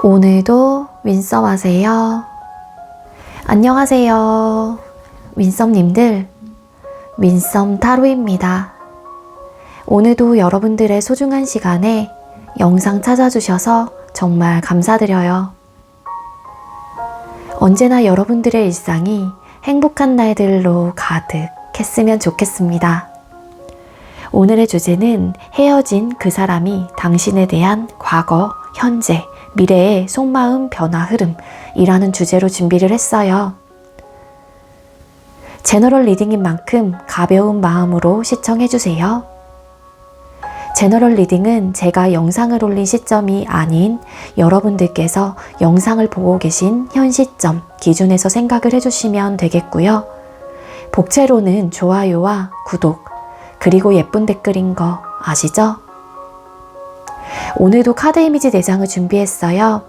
오늘도 윈썸 하세요. 안녕하세요. 윈썸님들, 윈썸 타로입니다. 오늘도 여러분들의 소중한 시간에 영상 찾아주셔서 정말 감사드려요. 언제나 여러분들의 일상이 행복한 날들로 가득했으면 좋겠습니다. 오늘의 주제는 헤어진 그 사람이 당신에 대한 과거, 현재, 미래의 속마음 변화 흐름이라는 주제로 준비를 했어요. 제너럴 리딩인 만큼 가벼운 마음으로 시청해주세요. 제너럴 리딩은 제가 영상을 올린 시점이 아닌 여러분들께서 영상을 보고 계신 현 시점 기준에서 생각을 해주시면 되겠고요. 복채로는 좋아요와 구독, 그리고 예쁜 댓글인 거 아시죠? 오늘도 카드 이미지 4장을 준비했어요.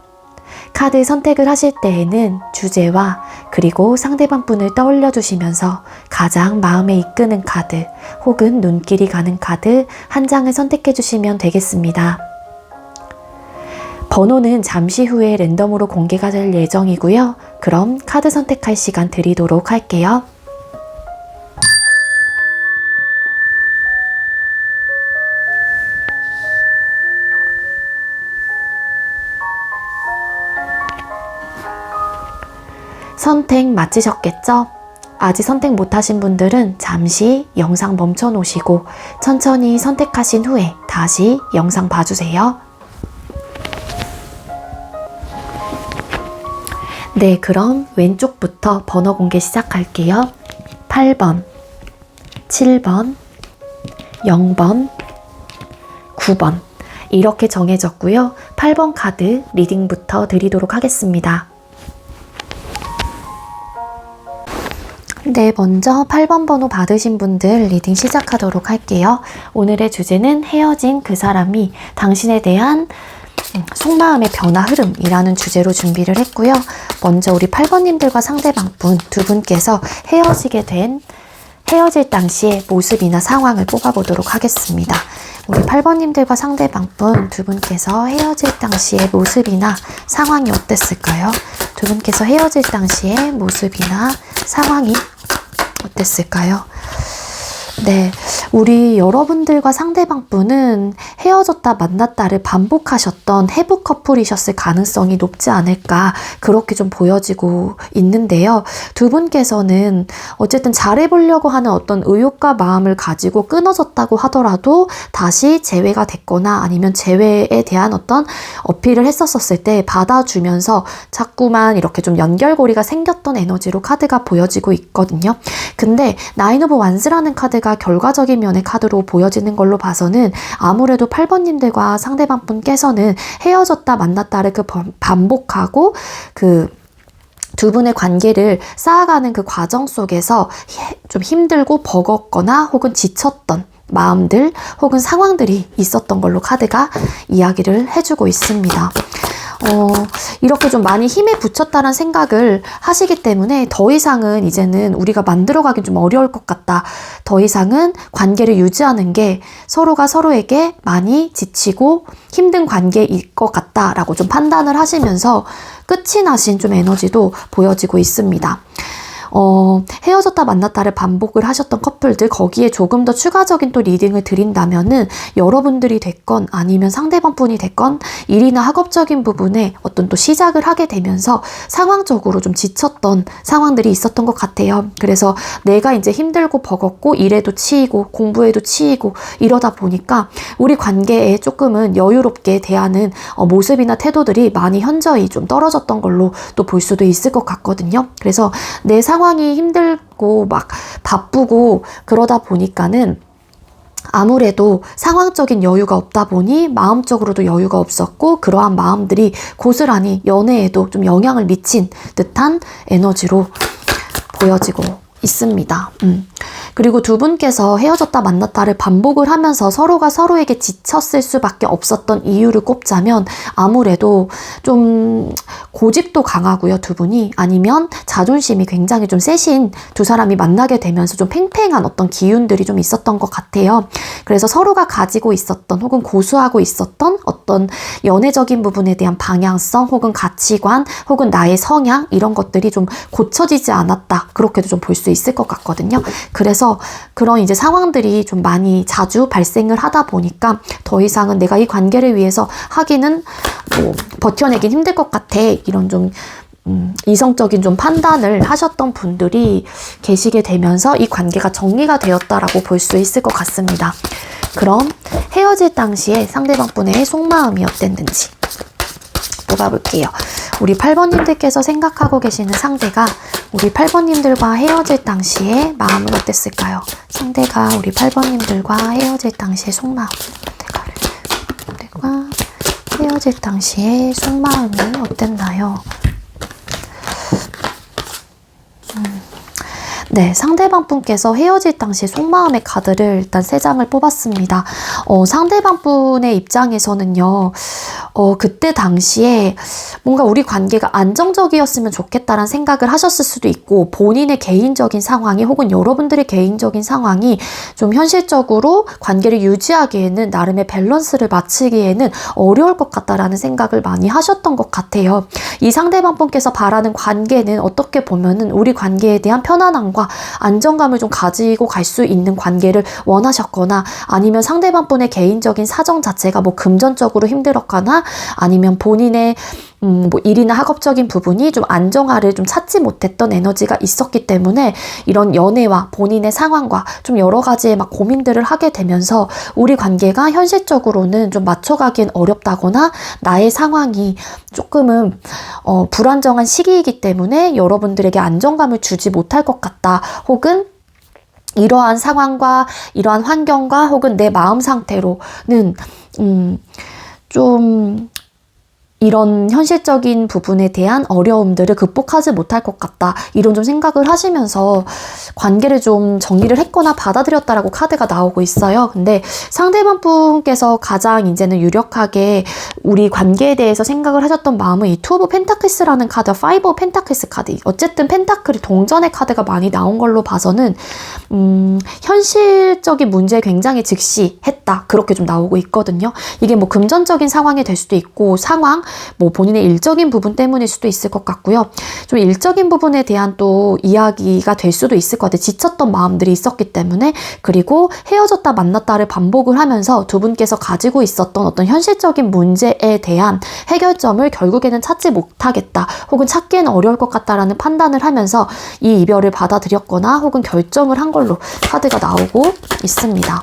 카드 선택을 하실 때에는 주제와 그리고 상대방 분을 떠올려 주시면서 가장 마음에 이끄는 카드 혹은 눈길이 가는 카드 한 장을 선택해 주시면 되겠습니다. 번호는 잠시 후에 랜덤으로 공개가 될 예정이고요. 그럼 카드 선택할 시간 드리도록 할게요. 선택 마치셨겠죠? 아직 선택 못하신 분들은 잠시 영상 멈춰 놓으시고 천천히 선택하신 후에 다시 영상 봐주세요. 네, 그럼 왼쪽부터 번호 공개 시작할게요. 8번, 7번, 0번, 9번 이렇게 정해졌고요. 8번 카드 리딩부터 드리도록 하겠습니다. 네, 먼저 8번 번호 받으신 분들 리딩 시작하도록 할게요. 오늘의 주제는 헤어진 그 사람이 당신에 대한 속마음의 변화 흐름이라는 주제로 준비를 했고요. 먼저 우리 8번님들과 상대방분 두 분께서 헤어질 당시의 모습이나 상황을 뽑아보도록 하겠습니다. 우리 8번님들과 상대방분 두 분께서 헤어질 당시의 모습이나 상황이 어땠을까요? 두 분께서 헤어질 당시의 모습이나 상황이 어땠을까요? 네, 우리 여러분들과 상대방분은 헤어졌다 만났다를 반복하셨던 해부 커플이셨을 가능성이 높지 않을까 그렇게 좀 보여지고 있는데요. 두 분께서는 어쨌든 잘해보려고 하는 어떤 의욕과 마음을 가지고 끊어졌다고 하더라도 다시 재회가 됐거나 아니면 재회에 대한 어떤 어필을 했었을 때 받아주면서 자꾸만 이렇게 좀 연결고리가 생겼던 에너지로 카드가 보여지고 있거든요. 근데 나인 오브 완스라는 카드가 결과적인 면의 카드로 보여지는 걸로 봐서는 아무래도 8번님들과 상대방 분께서는 헤어졌다 만났다를 반복하고 두 분의 관계를 쌓아가는 그 과정 속에서 좀 힘들고 버겁거나 혹은 지쳤던 마음들 혹은 상황들이 있었던 걸로 카드가 이야기를 해주고 있습니다. 이렇게 좀 많이 힘에 부쳤다는 생각을 하시기 때문에 더 이상은 이제는 우리가 만들어가긴 좀 어려울 것 같다. 더 이상은 관계를 유지하는 게 서로가 서로에게 많이 지치고 힘든 관계일 것 같다라고 좀 판단을 하시면서 끝이 나신 좀 에너지도 보여지고 있습니다. 헤어졌다 만났다를 반복을 하셨던 커플들 거기에 조금 더 추가적인 또 리딩을 드린다면은 여러분들이 됐건 아니면 상대방 분이 됐건 일이나 학업적인 부분에 어떤 또 시작을 하게 되면서 상황적으로 좀 지쳤던 상황들이 있었던 것 같아요. 그래서 내가 이제 힘들고 버겁고 일에도 치이고 공부에도 치이고 이러다 보니까 우리 관계에 조금은 여유롭게 대하는 모습이나 태도들이 많이 현저히 좀 떨어졌던 걸로 또 볼 수도 있을 것 같거든요. 그래서 내 상황이 힘들고 막 바쁘고 그러다 보니까는 아무래도 상황적인 여유가 없다 보니 마음적으로도 여유가 없었고 그러한 마음들이 고스란히 연애에도 좀 영향을 미친 듯한 에너지로 보여지고 있습니다. 그리고 두 분께서 헤어졌다 만났다를 반복을 하면서 서로가 서로에게 지쳤을 수밖에 없었던 이유를 꼽자면 아무래도 좀 고집도 강하고요, 두 분이. 아니면 자존심이 굉장히 좀 세신 두 사람이 만나게 되면서 좀 팽팽한 어떤 기운들이 좀 있었던 것 같아요. 그래서 서로가 가지고 있었던 혹은 고수하고 있었던 어떤 연애적인 부분에 대한 방향성 혹은 가치관 혹은 나의 성향 이런 것들이 좀 고쳐지지 않았다. 그렇게도 좀 볼 수 있을 것 같거든요. 그래서 그런 이제 상황들이 좀 많이 자주 발생을 하다 보니까 더 이상은 내가 이 관계를 위해서 하기는 뭐 버텨내긴 힘들 것 같아. 이런 좀 이성적인 좀 판단을 하셨던 분들이 계시게 되면서 이 관계가 정리가 되었다라고 볼 수 있을 것 같습니다. 그럼 헤어질 당시에 상대방분의 속마음이 어땠는지 뽑아볼게요. 우리 8번님들께서 생각하고 계시는 상대가 우리 8번님들과 헤어질 당시에 마음은 어땠을까요? 상대가 우리 8번님들과 헤어질 당시의 속마음. 상대가 헤어질 당시에 속마음이 어땠나요? 네, 상대방 분께서 헤어질 당시 속마음의 카드를 일단 3장을 뽑았습니다. 상대방 분의 입장에서는요, 그때 당시에 뭔가 우리 관계가 안정적이었으면 좋겠다라는 생각을 하셨을 수도 있고, 본인의 개인적인 상황이 혹은 여러분들의 개인적인 상황이 좀 현실적으로 관계를 유지하기에는 나름의 밸런스를 맞추기에는 어려울 것 같다라는 생각을 많이 하셨던 것 같아요. 이 상대방 분께서 바라는 관계는 어떻게 보면은 우리 관계에 대한 편안함과 안정감을 좀 가지고 갈 수 있는 관계를 원하셨거나 아니면 상대방 분의 개인적인 사정 자체가 뭐 금전적으로 힘들었거나 아니면 본인의 뭐 일이나 학업적인 부분이 좀 안정화를 좀 찾지 못했던 에너지가 있었기 때문에 이런 연애와 본인의 상황과 좀 여러 가지의 막 고민들을 하게 되면서 우리 관계가 현실적으로는 좀 맞춰가기엔 어렵다거나 나의 상황이 조금은 불안정한 시기이기 때문에 여러분들에게 안정감을 주지 못할 것 같다. 혹은 이러한 상황과 이러한 환경과 혹은 내 마음 상태로는 좀 이런 현실적인 부분에 대한 어려움들을 극복하지 못할 것 같다. 이런 좀 생각을 하시면서 관계를 좀 정리를 했거나 받아들였다라고 카드가 나오고 있어요. 근데 상대방 분께서 가장 이제는 유력하게 우리 관계에 대해서 생각을 하셨던 마음은 이 투 오브 펜타클스라는 카드, 파이브 오브 펜타클스 카드. 어쨌든 펜타클이 동전의 카드가 많이 나온 걸로 봐서는 현실적인 문제에 굉장히 즉시했다. 그렇게 좀 나오고 있거든요. 이게 뭐 금전적인 상황이 될 수도 있고 상황, 뭐 본인의 일적인 부분 때문일 수도 있을 것 같고요. 좀 일적인 부분에 대한 또 이야기가 될 수도 있을 것 같아요. 지쳤던 마음들이 있었기 때문에. 그리고 헤어졌다 만났다를 반복을 하면서 두 분께서 가지고 있었던 어떤 현실적인 문제에 대한 해결점을 결국에는 찾지 못하겠다. 혹은 찾기에는 어려울 것 같다라는 판단을 하면서 이 이별을 받아들였거나 혹은 결정을 한 걸로 카드가 나오고 있습니다.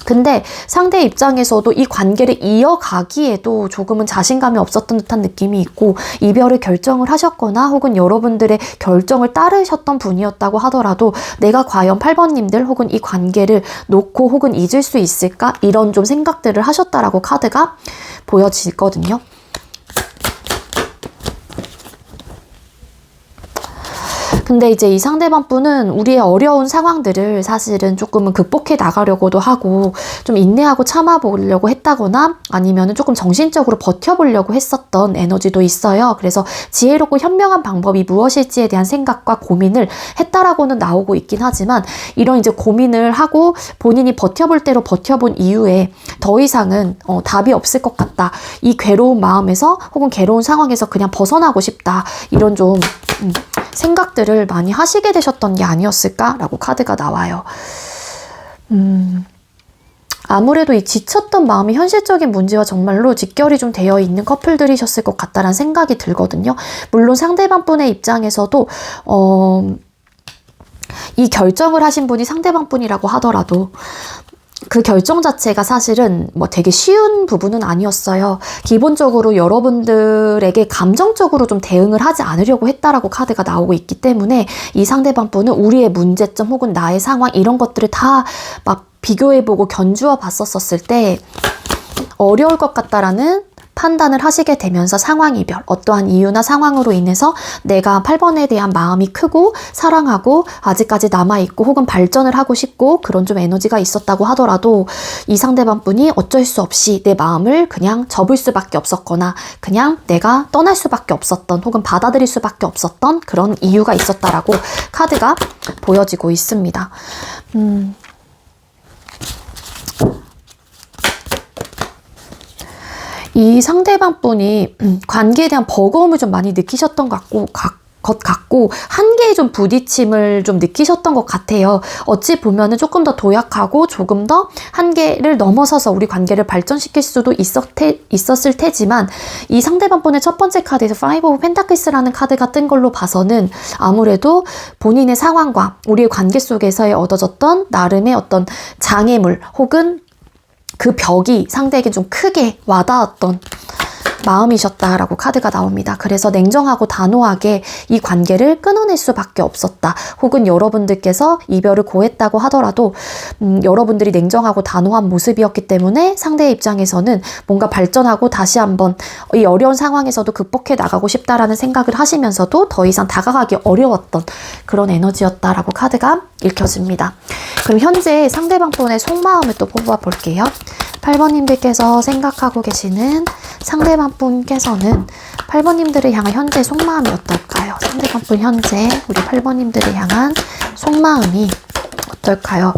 근데 상대 입장에서도 이 관계를 이어가기에도 조금은 자신감이 없었던 듯한 느낌이 있고 이별을 결정을 하셨거나 혹은 여러분들의 결정을 따르셨던 분이었다고 하더라도 내가 과연 8번님들 혹은 이 관계를 놓고 혹은 잊을 수 있을까? 이런 좀 생각들을 하셨다라고 카드가 보여지거든요. 근데 이제 이 상대방 분은 우리의 어려운 상황들을 사실은 조금은 극복해 나가려고도 하고 좀 인내하고 참아보려고 했다거나 아니면은 조금 정신적으로 버텨보려고 했었던 에너지도 있어요. 그래서 지혜롭고 현명한 방법이 무엇일지에 대한 생각과 고민을 했다라고는 나오고 있긴 하지만 이런 이제 고민을 하고 본인이 버텨볼 대로 버텨본 이후에 더 이상은 답이 없을 것 같다. 이 괴로운 마음에서 혹은 괴로운 상황에서 그냥 벗어나고 싶다. 이런 좀 생각들을 많이 하시게 되셨던 게 아니었을까라고 카드가 나와요. 아무래도 이 지쳤던 마음이 현실적인 문제와 정말로 직결이 좀 되어 있는 커플들이셨을 것 같다라는 생각이 들거든요. 물론 상대방 분의 입장에서도 이 결정을 하신 분이 상대방 분이라고 하더라도 그 결정 자체가 사실은 뭐 되게 쉬운 부분은 아니었어요. 기본적으로 여러분들에게 감정적으로 좀 대응을 하지 않으려고 했다라고 카드가 나오고 있기 때문에 이 상대방 분은 우리의 문제점 혹은 나의 상황 이런 것들을 다 막 비교해보고 견주어 봤었을 때 어려울 것 같다라는 판단을 하시게 되면서 상황 이별, 어떠한 이유나 상황으로 인해서 내가 8번에 대한 마음이 크고 사랑하고 아직까지 남아있고 혹은 발전을 하고 싶고 그런 좀 에너지가 있었다고 하더라도 이 상대방 분이 어쩔 수 없이 내 마음을 그냥 접을 수밖에 없었거나 그냥 내가 떠날 수밖에 없었던 혹은 받아들일 수밖에 없었던 그런 이유가 있었다라고 카드가 보여지고 있습니다. 이 상대방 분이 관계에 대한 버거움을 좀 많이 느끼셨던 것 같고 한계에 좀 부딪힘을 좀 느끼셨던 것 같아요. 어찌 보면은 조금 더 도약하고 조금 더 한계를 넘어서서 우리 관계를 발전시킬 수도 있었을 테지만 이 상대방 분의 첫 번째 카드에서 파이브 오브 펜타클스라는 카드가 뜬 걸로 봐서는 아무래도 본인의 상황과 우리의 관계 속에서의 얻어졌던 나름의 어떤 장애물 혹은 그 벽이 상대에게 좀 크게 와닿았던 마음이셨다라고 카드가 나옵니다. 그래서 냉정하고 단호하게 이 관계를 끊어낼 수밖에 없었다. 혹은 여러분들께서 이별을 고했다고 하더라도 여러분들이 냉정하고 단호한 모습이었기 때문에 상대의 입장에서는 뭔가 발전하고 다시 한번 이 어려운 상황에서도 극복해 나가고 싶다라는 생각을 하시면서도 더 이상 다가가기 어려웠던 그런 에너지였다라고 카드가 읽혀집니다. 그럼 현재 상대방 분의 속마음을 또 뽑아볼게요. 8번님들께서 생각하고 계시는 상대방 분께서는 8번님들을 향한 현재 속마음이 어떨까요? 상대방 분 현재 우리 8번님들을 향한 속마음이 어떨까요?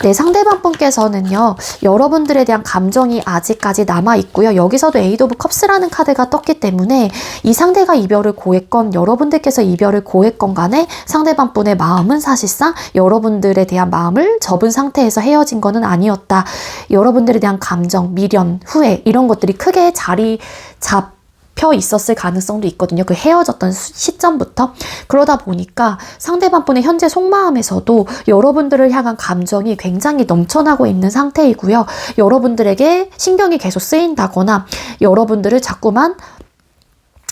네, 상대방 분께서는요, 여러분들에 대한 감정이 아직까지 남아있고요. 여기서도 에이드 오브 컵스라는 카드가 떴기 때문에 이 상대가 이별을 고했건 여러분들께서 이별을 고했건 간에 상대방 분의 마음은 사실상 여러분들에 대한 마음을 접은 상태에서 헤어진 거는 아니었다. 여러분들에 대한 감정, 미련, 후회 이런 것들이 크게 자리 잡혀 있었을 가능성도 있거든요. 그 헤어졌던 시점부터. 그러다 보니까 상대방 분의 현재 속마음에서도 여러분들을 향한 감정이 굉장히 넘쳐나고 있는 상태이고요. 여러분들에게 신경이 계속 쓰인다거나 여러분들을 자꾸만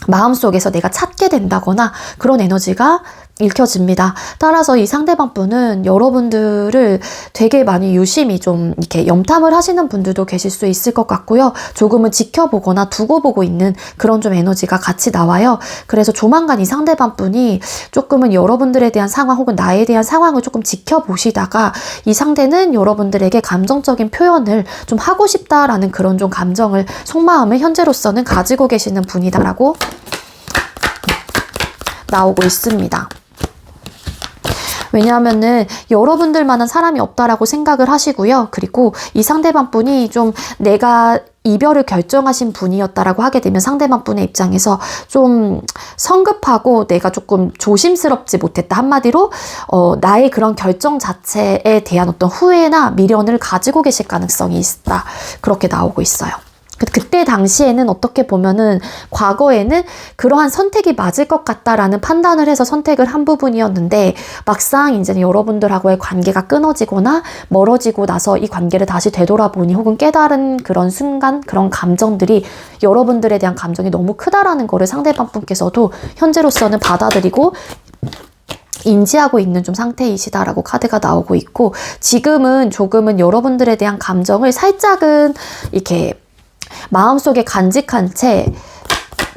마음속에서 내가 찾게 된다거나 그런 에너지가 읽혀집니다. 따라서 이 상대방 분은 여러분들을 되게 많이 유심히 좀 이렇게 염탐을 하시는 분들도 계실 수 있을 것 같고요. 조금은 지켜보거나 두고 보고 있는 그런 좀 에너지가 같이 나와요. 그래서 조만간 이 상대방 분이 조금은 여러분들에 대한 상황 혹은 나에 대한 상황을 조금 지켜보시다가 이 상대는 여러분들에게 감정적인 표현을 좀 하고 싶다라는 그런 좀 감정을 속마음을 현재로서는 가지고 계시는 분이다라고 나오고 있습니다. 왜냐하면은 여러분들만한 사람이 없다라고 생각을 하시고요. 그리고 이 상대방 분이 좀 내가 이별을 결정하신 분이었다라고 하게 되면 상대방 분의 입장에서 좀 성급하고 내가 조금 조심스럽지 못했다. 한마디로 나의 그런 결정 자체에 대한 어떤 후회나 미련을 가지고 계실 가능성이 있다. 그렇게 나오고 있어요. 그때 당시에는 어떻게 보면은 과거에는 그러한 선택이 맞을 것 같다라는 판단을 해서 선택을 한 부분이었는데 막상 이제는 여러분들하고의 관계가 끊어지거나 멀어지고 나서 이 관계를 다시 되돌아보니 혹은 깨달은 그런 순간 그런 감정들이 여러분들에 대한 감정이 너무 크다라는 거를 상대방 분께서도 현재로서는 받아들이고 인지하고 있는 좀 상태이시다라고 카드가 나오고 있고 지금은 조금은 여러분들에 대한 감정을 살짝은 이렇게 마음속에 간직한 채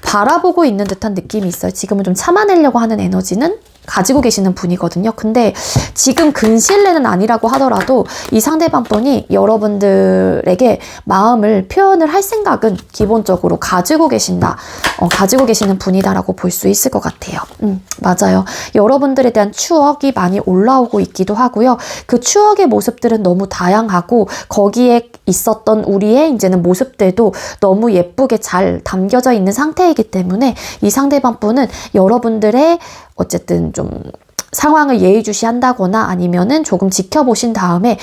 바라보고 있는 듯한 느낌이 있어요. 지금은 좀 참아내려고 하는 에너지는 가지고 계시는 분이거든요. 근데 지금 근시일내는 아니라고 하더라도 이 상대방 분이 여러분들에게 마음을 표현을 할 생각은 기본적으로 가지고 계신다. 가지고 계시는 분이다라고 볼 수 있을 것 같아요. 맞아요. 여러분들에 대한 추억이 많이 올라오고 있기도 하고요. 그 추억의 모습들은 너무 다양하고 거기에 있었던 우리의 이제는 모습들도 너무 예쁘게 잘 담겨져 있는 상태이기 때문에 이 상대방 분은 여러분들의 어쨌든 좀 상황을 예의주시한다거나 아니면은 조금 지켜보신 다음에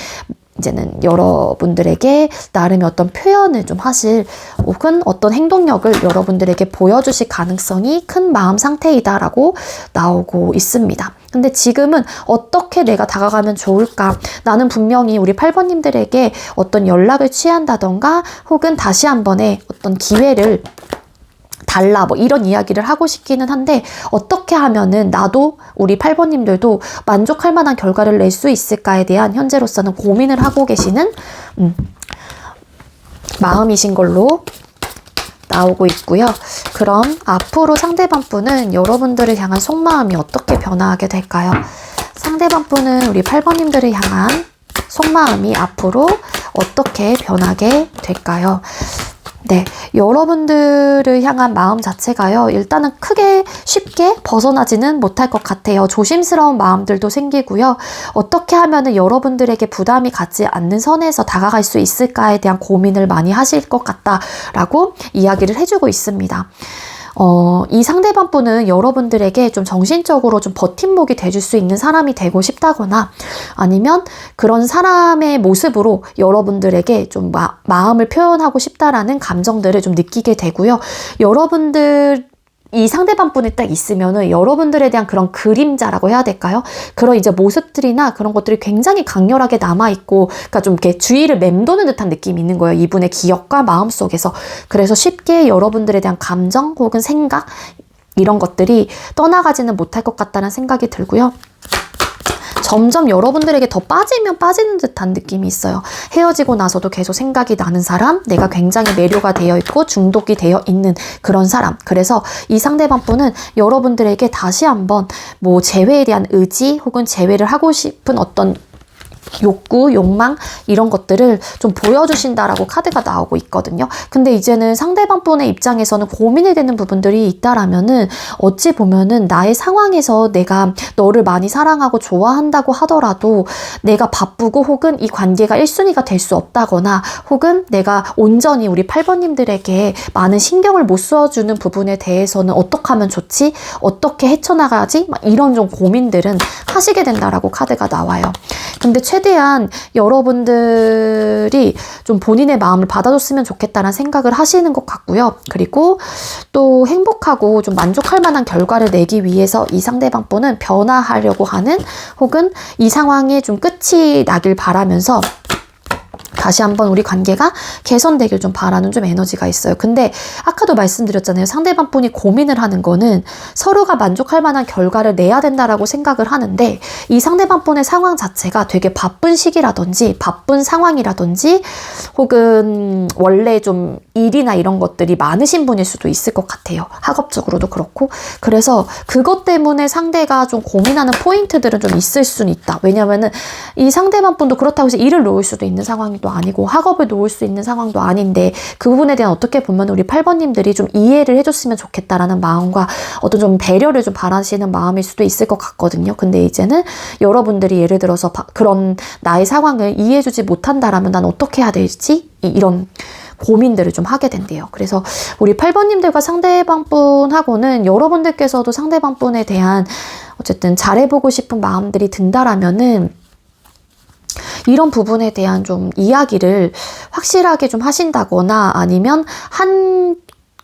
이제는 여러분들에게 나름의 어떤 표현을 좀 하실 혹은 어떤 행동력을 여러분들에게 보여주실 가능성이 큰 마음 상태이다라고 나오고 있습니다. 근데 지금은 어떻게 내가 다가가면 좋을까? 나는 분명히 우리 8번님들에게 어떤 연락을 취한다던가 혹은 다시 한 번의 어떤 기회를 달라 뭐 이런 이야기를 하고 싶기는 한데 어떻게 하면은 나도 우리 8번님들도 만족할 만한 결과를 낼 수 있을까에 대한 현재로서는 고민을 하고 계시는 마음이신 걸로 나오고 있고요. 그럼 앞으로 상대방 분은 여러분들을 향한 속마음이 어떻게 변화하게 될까요? 상대방 분은 우리 8번님들을 향한 속마음이 앞으로 어떻게 변하게 될까요? 네, 여러분들을 향한 마음 자체가요, 일단은 크게 쉽게 벗어나지는 못할 것 같아요. 조심스러운 마음들도 생기고요. 어떻게 하면은 여러분들에게 부담이 가지 않는 선에서 다가갈 수 있을까에 대한 고민을 많이 하실 것 같다라고 이야기를 해주고 있습니다. 이 상대방 분은 여러분들에게 좀 정신적으로 좀 버팀목이 돼줄 수 있는 사람이 되고 싶다거나 아니면 그런 사람의 모습으로 여러분들에게 좀 마음을 표현하고 싶다라는 감정들을 좀 느끼게 되고요. 이 상대방 분이 딱 있으면은 여러분들에 대한 그런 그림자라고 해야 될까요? 그런 이제 모습들이나 그런 것들이 굉장히 강렬하게 남아있고, 그러니까 좀 이렇게 주위를 맴도는 듯한 느낌이 있는 거예요. 이분의 기억과 마음 속에서. 그래서 쉽게 여러분들에 대한 감정 혹은 생각, 이런 것들이 떠나가지는 못할 것 같다는 생각이 들고요. 점점 여러분들에게 더 빠지면 빠지는 듯한 느낌이 있어요. 헤어지고 나서도 계속 생각이 나는 사람, 내가 굉장히 매료가 되어 있고 중독이 되어 있는 그런 사람. 그래서 이 상대방 분은 여러분들에게 다시 한번 뭐 재회에 대한 의지 혹은 재회를 하고 싶은 어떤 욕구, 욕망 이런 것들을 좀 보여주신다라고 카드가 나오고 있거든요. 근데 이제는 상대방 분의 입장에서는 고민이 되는 부분들이 있다라면은 어찌 보면은 나의 상황에서 내가 너를 많이 사랑하고 좋아한다고 하더라도 내가 바쁘고 혹은 이 관계가 1순위가 될 수 없다거나 혹은 내가 온전히 우리 8번님들에게 많은 신경을 못 써주는 부분에 대해서는 어떻게 하면 좋지? 어떻게 헤쳐나가지? 막 이런 좀 고민들은 하시게 된다라고 카드가 나와요. 근데 최대한 여러분들이 좀 본인의 마음을 받아줬으면 좋겠다는 생각을 하시는 것 같고요. 그리고 또 행복하고 좀 만족할 만한 결과를 내기 위해서 이 상대방 분은 변화하려고 하는 혹은 이 상황에 좀 끝이 나길 바라면서 다시 한번 우리 관계가 개선되길 좀 바라는 좀 에너지가 있어요. 근데 아까도 말씀드렸잖아요. 상대방 분이 고민을 하는 거는 서로가 만족할 만한 결과를 내야 된다라고 생각을 하는데 이 상대방 분의 상황 자체가 되게 바쁜 시기라든지 바쁜 상황이라든지 혹은 원래 좀 일이나 이런 것들이 많으신 분일 수도 있을 것 같아요. 학업적으로도 그렇고. 그래서 그것 때문에 상대가 좀 고민하는 포인트들은 좀 있을 수는 있다. 왜냐면은 이 상대방 분도 그렇다고 해서 일을 놓을 수도 있는 상황도 아니고 학업을 놓을 수 있는 상황도 아닌데 그 부분에 대한 어떻게 보면 우리 8번님들이 좀 이해를 해줬으면 좋겠다라는 마음과 어떤 좀 배려를 좀 바라시는 마음일 수도 있을 것 같거든요. 근데 이제는 여러분들이 예를 들어서 그런 나의 상황을 이해해주지 못한다라면 난 어떻게 해야 될지 이런 고민들을 좀 하게 된대요. 그래서 우리 8번님들과 상대방 분하고는 여러분들께서도 상대방 분에 대한 어쨌든 잘해보고 싶은 마음들이 든다라면은 이런 부분에 대한 좀 이야기를 확실하게 좀 하신다거나 아니면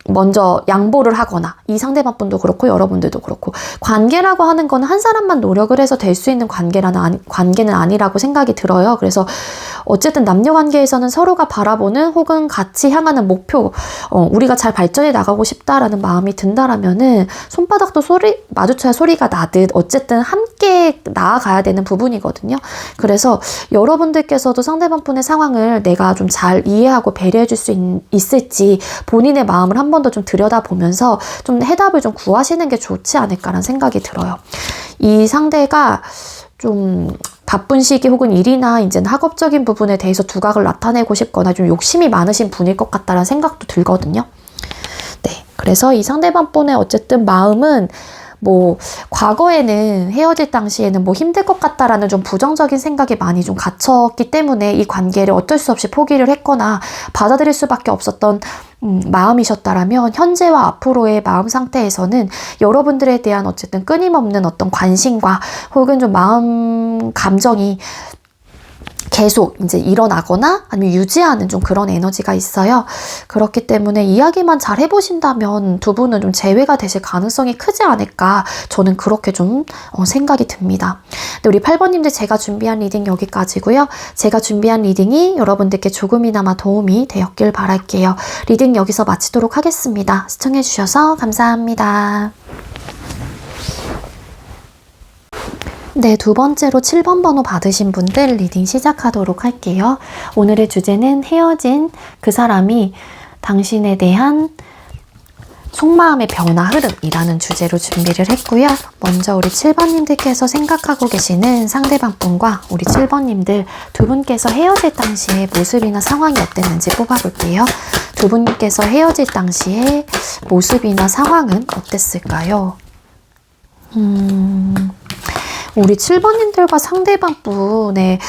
먼저 양보를 하거나 이 상대방 분도 그렇고 여러분들도 그렇고 관계라고 하는 건 한 사람만 노력을 해서 될 수 있는 관계는 아니라고 생각이 들어요. 그래서 어쨌든 남녀 관계에서는 서로가 바라보는 혹은 같이 향하는 목표, 우리가 잘 발전해 나가고 싶다라는 마음이 든다라면은 손바닥도 마주쳐야 소리가 나듯 어쨌든 함께 나아가야 되는 부분이거든요. 그래서 여러분들께서도 상대방 분의 상황을 내가 좀 잘 이해하고 배려해 줄 수 있을지 본인의 마음을 한 번 더 좀 들여다보면서 좀 해답을 좀 구하시는 게 좋지 않을까라는 생각이 들어요. 이 상대가 좀 바쁜 시기 혹은 일이나 이제는 학업적인 부분에 대해서 두각을 나타내고 싶거나 좀 욕심이 많으신 분일 것 같다는 생각도 들거든요. 네, 그래서 이 상대방 분의 어쨌든 마음은 뭐 과거에는 헤어질 당시에는 뭐 힘들 것 같다라는 좀 부정적인 생각이 많이 좀 갇혔기 때문에 이 관계를 어쩔 수 없이 포기를 했거나 받아들일 수밖에 없었던 마음이셨다라면 현재와 앞으로의 마음 상태에서는 여러분들에 대한 어쨌든 끊임없는 어떤 관심과 혹은 좀 마음 감정이 계속 이제 일어나거나 아니면 유지하는 좀 그런 에너지가 있어요. 그렇기 때문에 이야기만 잘 해보신다면 두 분은 좀 재회가 되실 가능성이 크지 않을까 저는 그렇게 좀 생각이 듭니다. 근데 우리 8번님들 제가 준비한 리딩 여기까지고요. 제가 준비한 리딩이 여러분들께 조금이나마 도움이 되었길 바랄게요. 리딩 여기서 마치도록 하겠습니다. 시청해주셔서 감사합니다. 네, 두 번째로 7번 번호 받으신 분들 리딩 시작하도록 할게요. 오늘의 주제는 헤어진 그 사람이 당신에 대한 속마음의 변화 흐름이라는 주제로 준비를 했고요. 먼저 우리 7번님들께서 생각하고 계시는 상대방분과 우리 7번님들 두 분께서 헤어질 당시의 모습이나 상황이 어땠는지 뽑아볼게요. 두 분께서 헤어질 당시의 모습이나 상황은 어땠을까요? 우리 7번님들과 상대방분의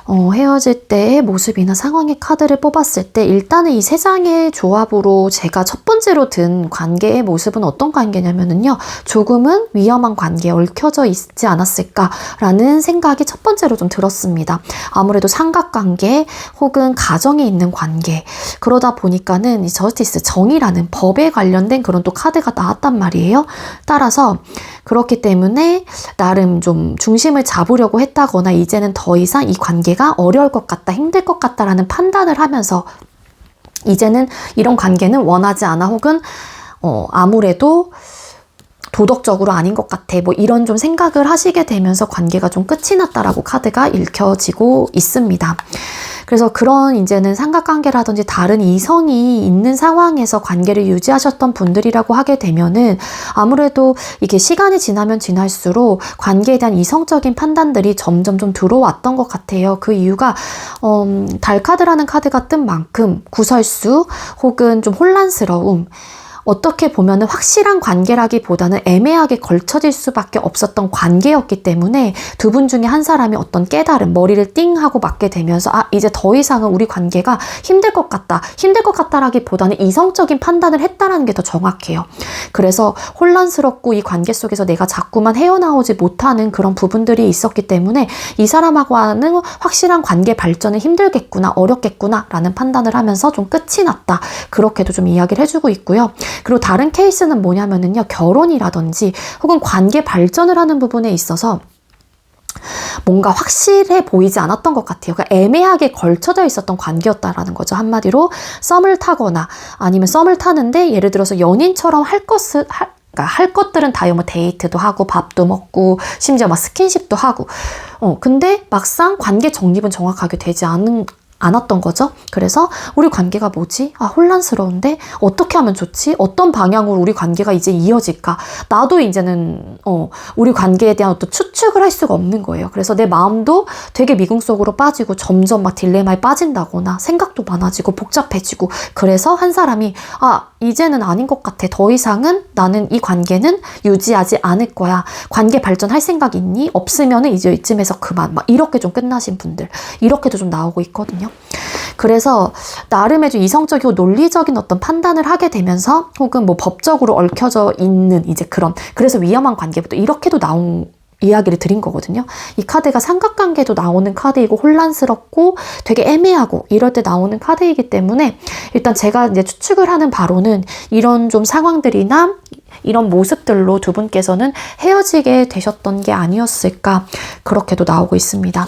헤어질 때의 모습이나 상황의 카드를 뽑았을 때 일단은 이 세 장의 조합으로 제가 첫 번째로 든 관계의 모습은 어떤 관계냐면요. 조금은 위험한 관계에 얽혀져 있지 않았을까라는 생각이 첫 번째로 좀 들었습니다. 아무래도 삼각관계 혹은 가정에 있는 관계 그러다 보니까는 이 저스티스 정의라는 법에 관련된 그런 또 카드가 나왔단 말이에요. 따라서 그렇기 때문에 나름 좀 중심을 잡으려고 했다거나 이제는 더 이상 이 관계가 어려울 것 같다, 힘들 것 같다라는 판단을 하면서 이제는 이런 관계는 원하지 않아 혹은 아무래도 도덕적으로 아닌 것 같아 뭐 이런 좀 생각을 하시게 되면서 관계가 좀 끝이 났다라고 카드가 읽혀지고 있습니다. 그래서 그런 이제는 삼각관계라든지 다른 이성이 있는 상황에서 관계를 유지하셨던 분들이라고 하게 되면은 아무래도 이게 시간이 지나면 지날수록 관계에 대한 이성적인 판단들이 점점 좀 들어왔던 것 같아요. 그 이유가 달카드라는 카드가 뜬 만큼 구설수 혹은 좀 혼란스러움 어떻게 보면은 확실한 관계라기보다는 애매하게 걸쳐질 수밖에 없었던 관계였기 때문에 두 분 중에 한 사람이 어떤 깨달음, 머리를 띵 하고 맞게 되면서 이제 더 이상은 우리 관계가 힘들 것 같다라기보다는 이성적인 판단을 했다라는 게 더 정확해요. 그래서 혼란스럽고 이 관계 속에서 내가 자꾸만 헤어나오지 못하는 그런 부분들이 있었기 때문에 이 사람하고는 확실한 관계 발전은 힘들겠구나, 어렵겠구나 라는 판단을 하면서 좀 끝이 났다. 그렇게도 좀 이야기를 해주고 있고요. 그리고 다른 케이스는 뭐냐면은요, 결혼이라든지 혹은 관계 발전을 하는 부분에 있어서 뭔가 확실해 보이지 않았던 것 같아요. 그러니까 애매하게 걸쳐져 있었던 관계였다라는 거죠. 한마디로 썸을 타거나 아니면 썸을 타는데 예를 들어서 연인처럼 할 것들은 다요. 뭐 데이트도 하고 밥도 먹고 심지어 막 스킨십도 하고 근데 막상 관계 정립은 정확하게 되지 않았던 거죠. 그래서 우리 관계가 뭐지? 혼란스러운데 어떻게 하면 좋지? 어떤 방향으로 우리 관계가 이제 이어질까? 나도 이제는 우리 관계에 대한 어떤 추측을 할 수가 없는 거예요. 그래서 내 마음도 되게 미궁 속으로 빠지고 점점 막 딜레마에 빠진다거나 생각도 많아지고 복잡해지고 그래서 한 사람이 이제는 아닌 것 같아. 더 이상은 나는 이 관계는 유지하지 않을 거야. 관계 발전할 생각 있니? 없으면은 이제 이쯤에서 그만. 막 이렇게 좀 끝나신 분들 이렇게도 좀 나오고 있거든요. 그래서 나름의 좀 이성적이고 논리적인 어떤 판단을 하게 되면서 혹은 뭐 법적으로 얽혀져 있는 이제 그래서 위험한 관계부터 이렇게도 나온 이야기를 드린 거거든요. 이 카드가 삼각관계도 나오는 카드이고 혼란스럽고 되게 애매하고 이럴 때 나오는 카드이기 때문에 일단 제가 이제 추측을 하는 바로는 이런 좀 상황들이나 이런 모습들로 두 분께서는 헤어지게 되셨던 게 아니었을까 그렇게도 나오고 있습니다.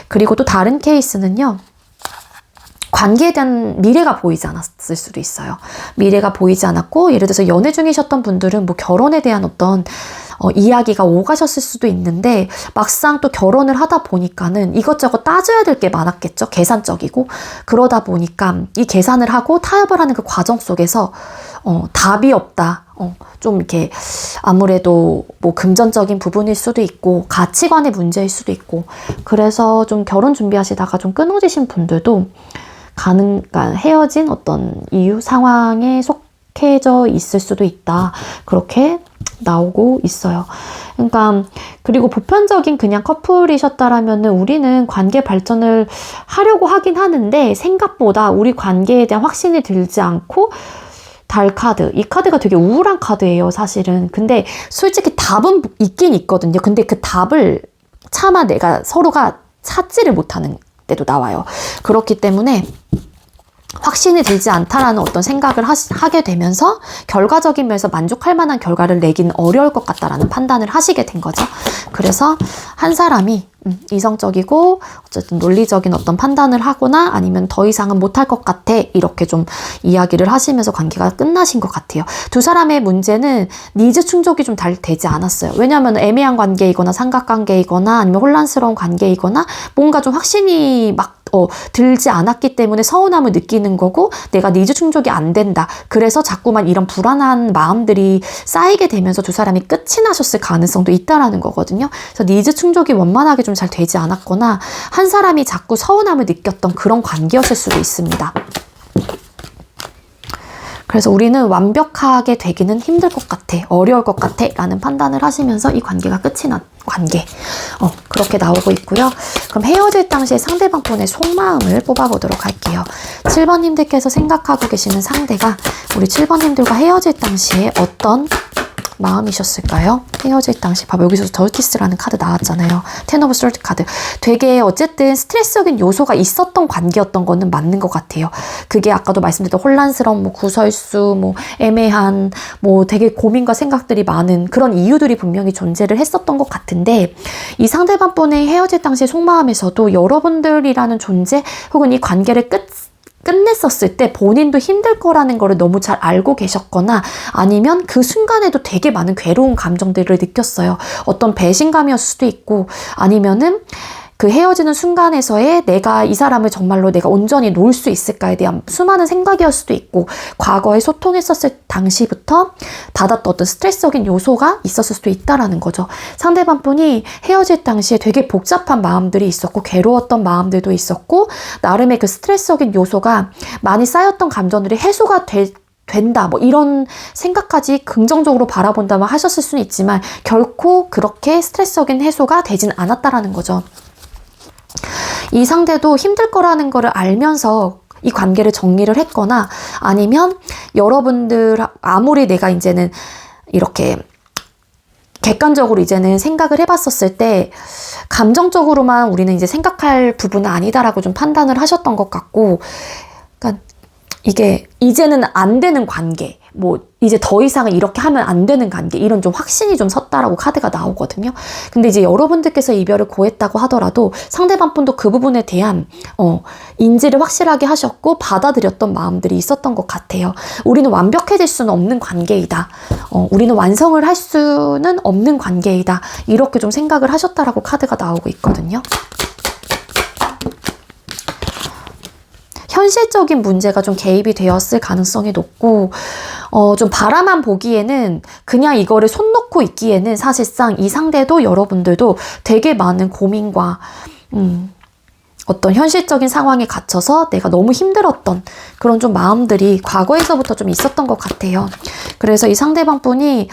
그리고 또 다른 케이스는요. 관계에 대한 미래가 보이지 않았을 수도 있어요. 미래가 보이지 않았고 예를 들어서 연애 중이셨던 분들은 뭐 결혼에 대한 어떤 이야기가 오가셨을 수도 있는데 막상 또 결혼을 하다 보니까는 이것저것 따져야 될 게 많았겠죠. 계산적이고 그러다 보니까 이 계산을 하고 타협을 하는 그 과정 속에서 답이 없다. 좀 이렇게 아무래도 뭐 금전적인 부분일 수도 있고 가치관의 문제일 수도 있고 그래서 좀 결혼 준비하시다가 좀 끊어지신 분들도 그러니까 헤어진 어떤 이유 상황에 속해져 있을 수도 있다. 그렇게 나오고 있어요. 그러니까 그리고 보편적인 그냥 커플이셨다라면은 우리는 관계 발전을 하려고 하긴 하는데 생각보다 우리 관계에 대한 확신이 들지 않고 달 카드. 이 카드가 되게 우울한 카드예요, 사실은. 근데 솔직히 답은 있긴 있거든요. 근데 그 답을 차마 서로가 찾지를 못하는 때도 나와요. 그렇기 때문에 확신이 들지 않다라는 어떤 생각을 하게 되면서 결과적인 면에서 만족할 만한 결과를 내기는 어려울 것 같다라는 판단을 하시게 된 거죠. 그래서 한 사람이 이성적이고 어쨌든 논리적인 어떤 판단을 하거나 아니면 더 이상은 못할 것 같아 이렇게 좀 이야기를 하시면서 관계가 끝나신 것 같아요. 두 사람의 문제는 니즈 충족이 좀 잘 되지 않았어요. 왜냐하면 애매한 관계이거나 삼각관계이거나 아니면 혼란스러운 관계이거나 뭔가 좀 확신이 막 들지 않았기 때문에 서운함을 느끼는 거고 내가 니즈 충족이 안 된다. 그래서 자꾸만 이런 불안한 마음들이 쌓이게 되면서 두 사람이 끝이 나셨을 가능성도 있다라는 거거든요. 그래서 니즈 충족이 원만하게 좀 잘 되지 않았거나 한 사람이 자꾸 서운함을 느꼈던 그런 관계였을 수도 있습니다. 그래서 우리는 완벽하게 되기는 힘들 것 같아, 어려울 것 같아 라는 판단을 하시면서 이 관계가 끝이 난 관계 그렇게 나오고 있고요. 그럼 헤어질 당시에 상대방 분의 속마음을 뽑아보도록 할게요. 7번님들께서 생각하고 계시는 상대가 우리 7번님들과 헤어질 당시에 어떤 마음이셨을까요? 헤어질 당시 봐봐 여기서 더티스라는 카드 나왔잖아요. 텐 오브 솔트 카드. 되게 어쨌든 스트레스적인 요소가 있었던 관계였던 거는 맞는 것 같아요. 그게 아까도 말씀드렸던 혼란스러운 뭐 구설수 뭐 애매한 뭐 되게 고민과 생각들이 많은 그런 이유들이 분명히 존재를 했었던 것 같은데 이 상대방 분의 헤어질 당시의 속마음에서도 여러분들이라는 존재 혹은 이 관계를 끝냈었을 때 본인도 힘들 거라는 거를 너무 잘 알고 계셨거나 아니면 그 순간에도 되게 많은 괴로운 감정들을 느꼈어요. 어떤 배신감이었을 수도 있고 아니면은 그 헤어지는 순간에서의 내가 이 사람을 정말로 내가 온전히 놓을 수 있을까에 대한 수많은 생각이었을 수도 있고 과거에 소통했었을 당시부터 받았던 어떤 스트레스적인 요소가 있었을 수도 있다라는 거죠. 상대방 분이 헤어질 당시에 되게 복잡한 마음들이 있었고 괴로웠던 마음들도 있었고 나름의 그 스트레스적인 요소가 많이 쌓였던 감정들이 해소가 된다 뭐 이런 생각까지 긍정적으로 바라본다면 하셨을 수는 있지만 결코 그렇게 스트레스적인 해소가 되진 않았다라는 거죠. 이 상대도 힘들 거라는 거를 알면서 이 관계를 정리를 했거나 아니면 여러분들 아무리 내가 이제는 이렇게 객관적으로 이제는 생각을 해봤었을 때 감정적으로만 우리는 이제 생각할 부분은 아니다라고 좀 판단을 하셨던 것 같고 그러니까 이게 이제는 안 되는 관계 뭐 이제 더 이상은 이렇게 하면 안 되는 관계 이런 좀 확신이 좀 섰다라고 카드가 나오거든요. 근데 이제 여러분들께서 이별을 고했다고 하더라도 상대방 분도 그 부분에 대한 인지를 확실하게 하셨고 받아들였던 마음들이 있었던 것 같아요. 우리는 완벽해질 수는 없는 관계이다. 우리는 완성을 할 수는 없는 관계이다. 이렇게 좀 생각을 하셨다라고 카드가 나오고 있거든요. 현실적인 문제가 좀 개입이 되었을 가능성이 높고 좀 바라만 보기에는 그냥 이거를 손 놓고 있기에는 사실상 이 상대도 여러분들도 되게 많은 고민과 어떤 현실적인 상황에 갇혀서 내가 너무 힘들었던 그런 좀 마음들이 과거에서부터 좀 있었던 것 같아요. 그래서 이 상대방 분이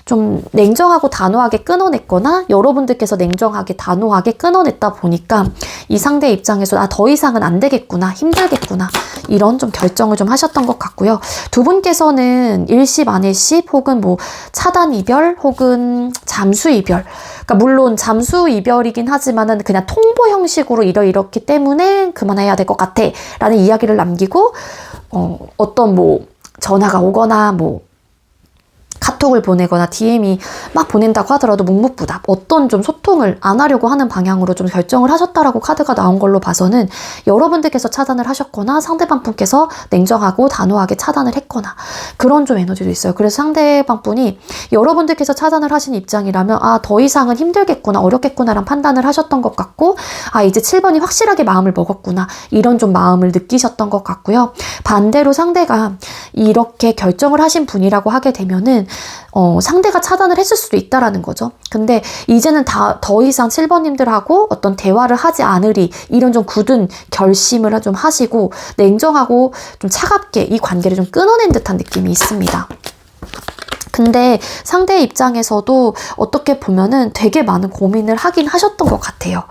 좀 냉정하고 단호하게 끊어냈거나 여러분들께서 냉정하게 단호하게 끊어냈다 보니까 이 상대 입장에서 더 이상은 안 되겠구나 힘들겠구나 이런 좀 결정을 좀 하셨던 것 같고요. 두 분께서는 일십 안일십 혹은 뭐 차단 이별 혹은 잠수 이별 그러니까 물론 잠수 이별이긴 하지만은 그냥 통보 형식으로 이렇기 때문에 그만해야 될 것 같아 라는 이야기를 남기고 어떤 뭐 전화가 오거나 뭐 카톡을 보내거나 DM이 막 보낸다고 하더라도 묵묵부답 어떤 좀 소통을 안 하려고 하는 방향으로 좀 결정을 하셨다라고 카드가 나온 걸로 봐서는 여러분들께서 차단을 하셨거나 상대방 분께서 냉정하고 단호하게 차단을 했거나 그런 좀 에너지도 있어요. 그래서 상대방 분이 여러분들께서 차단을 하신 입장이라면 더 이상은 힘들겠구나 어렵겠구나라는 판단을 하셨던 것 같고 이제 7번이 확실하게 마음을 먹었구나 이런 좀 마음을 느끼셨던 것 같고요. 반대로 상대가 이렇게 결정을 하신 분이라고 하게 되면은 상대가 차단을 했을 수도 있다라는 거죠. 근데 이제는 더 이상 7번님들하고 어떤 대화를 하지 않으리 이런 좀 굳은 결심을 좀 하시고 냉정하고 좀 차갑게 이 관계를 좀 끊어낸 듯한 느낌이 있습니다. 근데 상대의 입장에서도 어떻게 보면은 되게 많은 고민을 하긴 하셨던 것 같아요.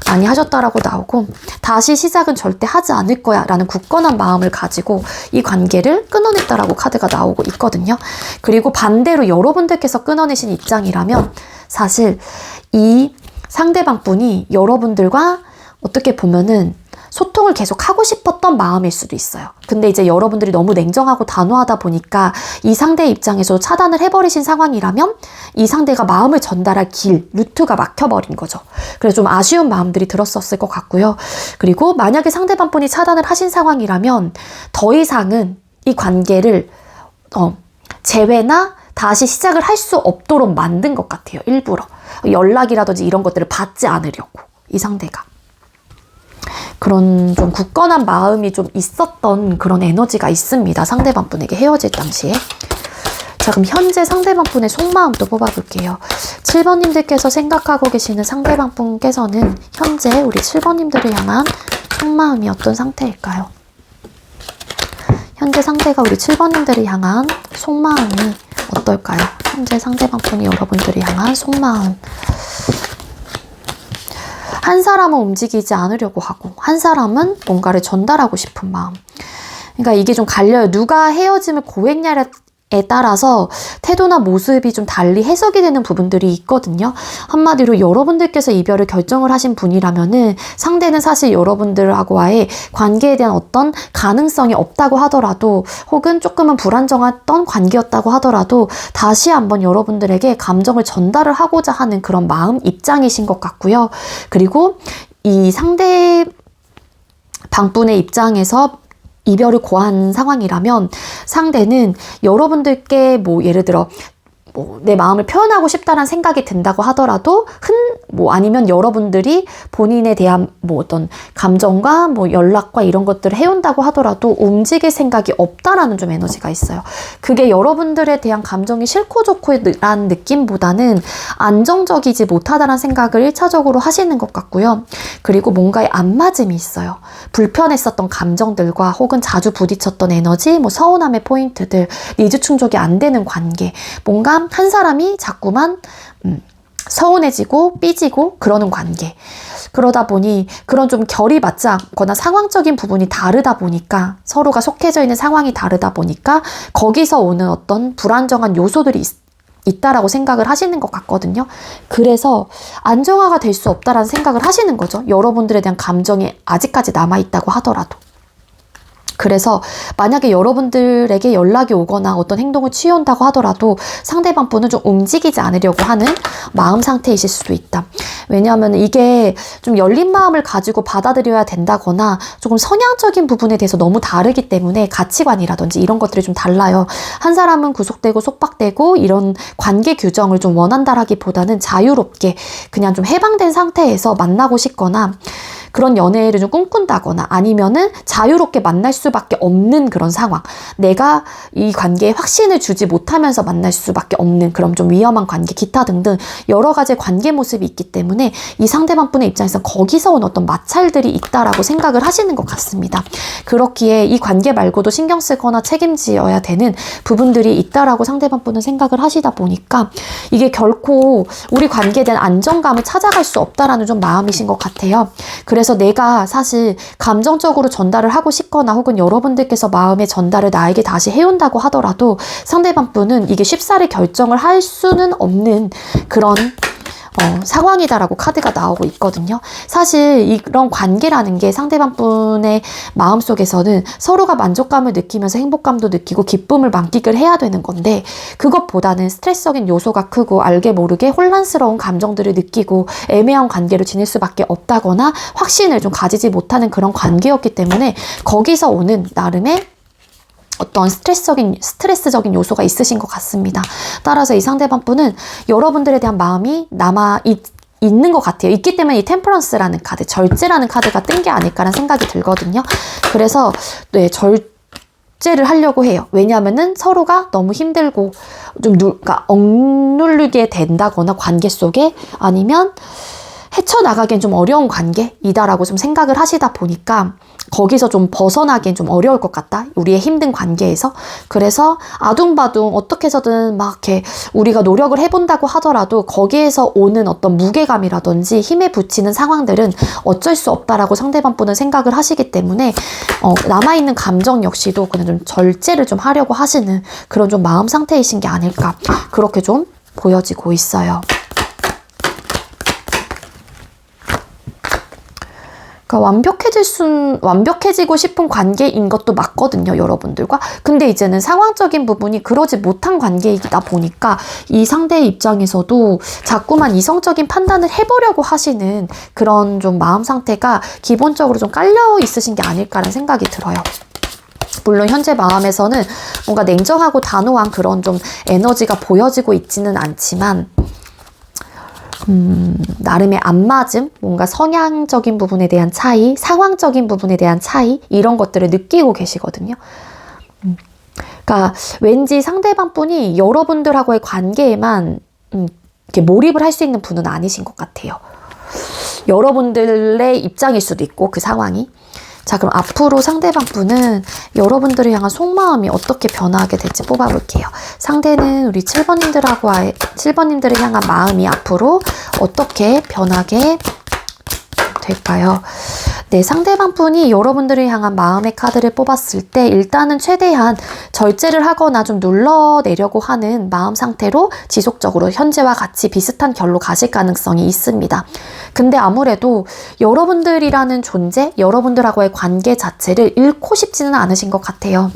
많이 하셨다라고 나오고 다시 시작은 절대 하지 않을 거야 라는 굳건한 마음을 가지고 이 관계를 끊어냈다라고 카드가 나오고 있거든요. 그리고 반대로 여러분들께서 끊어내신 입장이라면 사실 이 상대방 분이 여러분들과 어떻게 보면은 소통을 계속 하고 싶었던 마음일 수도 있어요. 근데 이제 여러분들이 너무 냉정하고 단호하다 보니까 이 상대의 입장에서 차단을 해버리신 상황이라면 이 상대가 마음을 전달할 루트가 막혀버린 거죠. 그래서 좀 아쉬운 마음들이 들었었을 것 같고요. 그리고 만약에 상대방분이 차단을 하신 상황이라면 더 이상은 이 관계를 재회나 다시 시작을 할 수 없도록 만든 것 같아요. 일부러. 연락이라든지 이런 것들을 받지 않으려고 이 상대가. 그런 좀 굳건한 마음이 좀 있었던 그런 에너지가 있습니다. 상대방 분에게 헤어질 당시에. 자, 그럼 현재 상대방 분의 속마음도 뽑아볼게요. 7번님들께서 생각하고 계시는 상대방 분께서는 현재 우리 7번님들을 향한 속마음이 어떤 상태일까요? 현재 상대가 우리 7번님들을 향한 속마음이 어떨까요? 현재 상대방 분이 여러분들을 향한 속마음. 한 사람은 움직이지 않으려고 하고 한 사람은 뭔가를 전달하고 싶은 마음. 그러니까 이게 좀 갈려요. 누가 헤어짐을 고했냐에 따라서 태도나 모습이 좀 달리 해석이 되는 부분들이 있거든요. 한마디로 여러분들께서 이별을 결정을 하신 분이라면은 상대는 사실 여러분들하고와의 관계에 대한 어떤 가능성이 없다고 하더라도 혹은 조금은 불안정했던 관계였다고 하더라도 다시 한번 여러분들에게 감정을 전달을 하고자 하는 그런 마음 입장이신 것 같고요. 그리고 이 상대 방분의 입장에서 이별을 고한 상황이라면 상대는 여러분들께 뭐 예를 들어 내 마음을 표현하고 싶다는 생각이 든다고 하더라도 아니면 여러분들이 본인에 대한 어떤 감정과 연락과 이런 것들을 해온다고 하더라도 움직일 생각이 없다라는 좀 에너지가 있어요. 그게 여러분들에 대한 감정이 싫고 좋고라는 느낌보다는 안정적이지 못하다는 생각을 1차적으로 하시는 것 같고요. 그리고 뭔가의 안 맞음이 있어요. 불편했었던 감정들과 혹은 자주 부딪혔던 에너지, 서운함의 포인트들, 니즈 충족이 안 되는 관계, 뭔가 한 사람이 자꾸만 서운해지고 삐지고 그러는 관계. 그러다 보니 그런 좀 결이 맞지 않거나 상황적인 부분이 다르다 보니까 서로가 속해져 있는 상황이 다르다 보니까 거기서 오는 어떤 불안정한 요소들이 있다라고 생각을 하시는 것 같거든요. 그래서 안정화가 될 수 없다라는 생각을 하시는 거죠. 여러분들에 대한 감정이 아직까지 남아있다고 하더라도. 그래서 만약에 여러분들에게 연락이 오거나 어떤 행동을 취해온다고 하더라도 상대방 분은 좀 움직이지 않으려고 하는 마음 상태이실 수도 있다. 왜냐하면 이게 좀 열린 마음을 가지고 받아들여야 된다거나 조금 성향적인 부분에 대해서 너무 다르기 때문에 가치관이라든지 이런 것들이 좀 달라요. 한 사람은 구속되고 속박되고 이런 관계 규정을 좀 원한다라기보다는 자유롭게 그냥 좀 해방된 상태에서 만나고 싶거나 그런 연애를 좀 꿈꾼다거나 아니면은 자유롭게 만날 수밖에 없는 그런 상황. 내가 이 관계에 확신을 주지 못하면서 만날 수밖에 없는 그런 좀 위험한 관계, 기타 등등 여러 가지의 관계 모습이 있기 때문에 이 상대방 분의 입장에서 거기서 온 어떤 마찰들이 있다라고 생각을 하시는 것 같습니다. 그렇기에 이 관계 말고도 신경 쓰거나 책임져야 되는 부분들이 있다라고 상대방 분은 생각을 하시다 보니까 이게 결코 우리 관계에 대한 안정감을 찾아갈 수 없다라는 좀 마음이신 것 같아요. 그래서 내가 사실 감정적으로 전달을 하고 싶거나 혹은 여러분들께서 마음의 전달을 나에게 다시 해온다고 하더라도 상대방 분은 이게 쉽사리 결정을 할 수는 없는 그런 상황이다라고 카드가 나오고 있거든요. 사실 이런 관계라는 게 상대방 분의 마음속에서는 서로가 만족감을 느끼면서 행복감도 느끼고 기쁨을 만끽을 해야 되는 건데 그것보다는 스트레스적인 요소가 크고 알게 모르게 혼란스러운 감정들을 느끼고 애매한 관계를 지낼 수밖에 없다거나 확신을 좀 가지지 못하는 그런 관계였기 때문에 거기서 오는 나름의 어떤 스트레스적인 요소가 있으신 것 같습니다. 따라서 이 상대방 분은 여러분들에 대한 마음이 있는 것 같아요. 있기 때문에 이 템퍼런스라는 카드, 절제라는 카드가 뜬 게 아닐까라는 생각이 들거든요. 그래서 절제를 하려고 해요. 왜냐하면은 서로가 너무 힘들고 그러니까 억누르게 된다거나 관계 속에 아니면 헤쳐나가기엔 좀 어려운 관계이다라고 좀 생각을 하시다 보니까 거기서 좀 벗어나기엔 좀 어려울 것 같다. 우리의 힘든 관계에서. 그래서 아둥바둥 어떻게 해서든 막 이렇게 우리가 노력을 해본다고 하더라도 거기에서 오는 어떤 무게감이라든지 힘에 부치는 상황들은 어쩔 수 없다라고 상대방 분은 생각을 하시기 때문에 남아있는 감정 역시도 그냥 좀 절제를 좀 하려고 하시는 그런 좀 마음 상태이신 게 아닐까. 그렇게 좀 보여지고 있어요. 그러니까 완벽해지고 싶은 관계인 것도 맞거든요, 여러분들과. 근데 이제는 상황적인 부분이 그러지 못한 관계이다 보니까 이 상대의 입장에서도 자꾸만 이성적인 판단을 해보려고 하시는 그런 좀 마음 상태가 기본적으로 좀 깔려 있으신 게 아닐까라는 생각이 들어요. 물론 현재 마음에서는 뭔가 냉정하고 단호한 그런 좀 에너지가 보여지고 있지는 않지만 나름의 안 맞음, 뭔가 성향적인 부분에 대한 차이, 상황적인 부분에 대한 차이, 이런 것들을 느끼고 계시거든요. 그러니까 왠지 상대방분이 여러분들하고의 관계에만 이렇게 몰입을 할 수 있는 분은 아니신 것 같아요. 여러분들의 입장일 수도 있고, 그 상황이. 자, 그럼 앞으로 상대방분은 여러분들을 향한 속마음이 어떻게 변화하게 될지 뽑아볼게요. 상대는 우리 7번님들을 향한 마음이 앞으로 어떻게 변하게 될까요? 네, 상대방분이 여러분들을 향한 마음의 카드를 뽑았을 때 일단은 최대한 절제를 하거나 좀 눌러내려고 하는 마음 상태로 지속적으로 현재와 같이 비슷한 결로 가실 가능성이 있습니다. 근데 아무래도 여러분들이라는 존재, 여러분들하고의 관계 자체를 잃고 싶지는 않으신 것 같아요.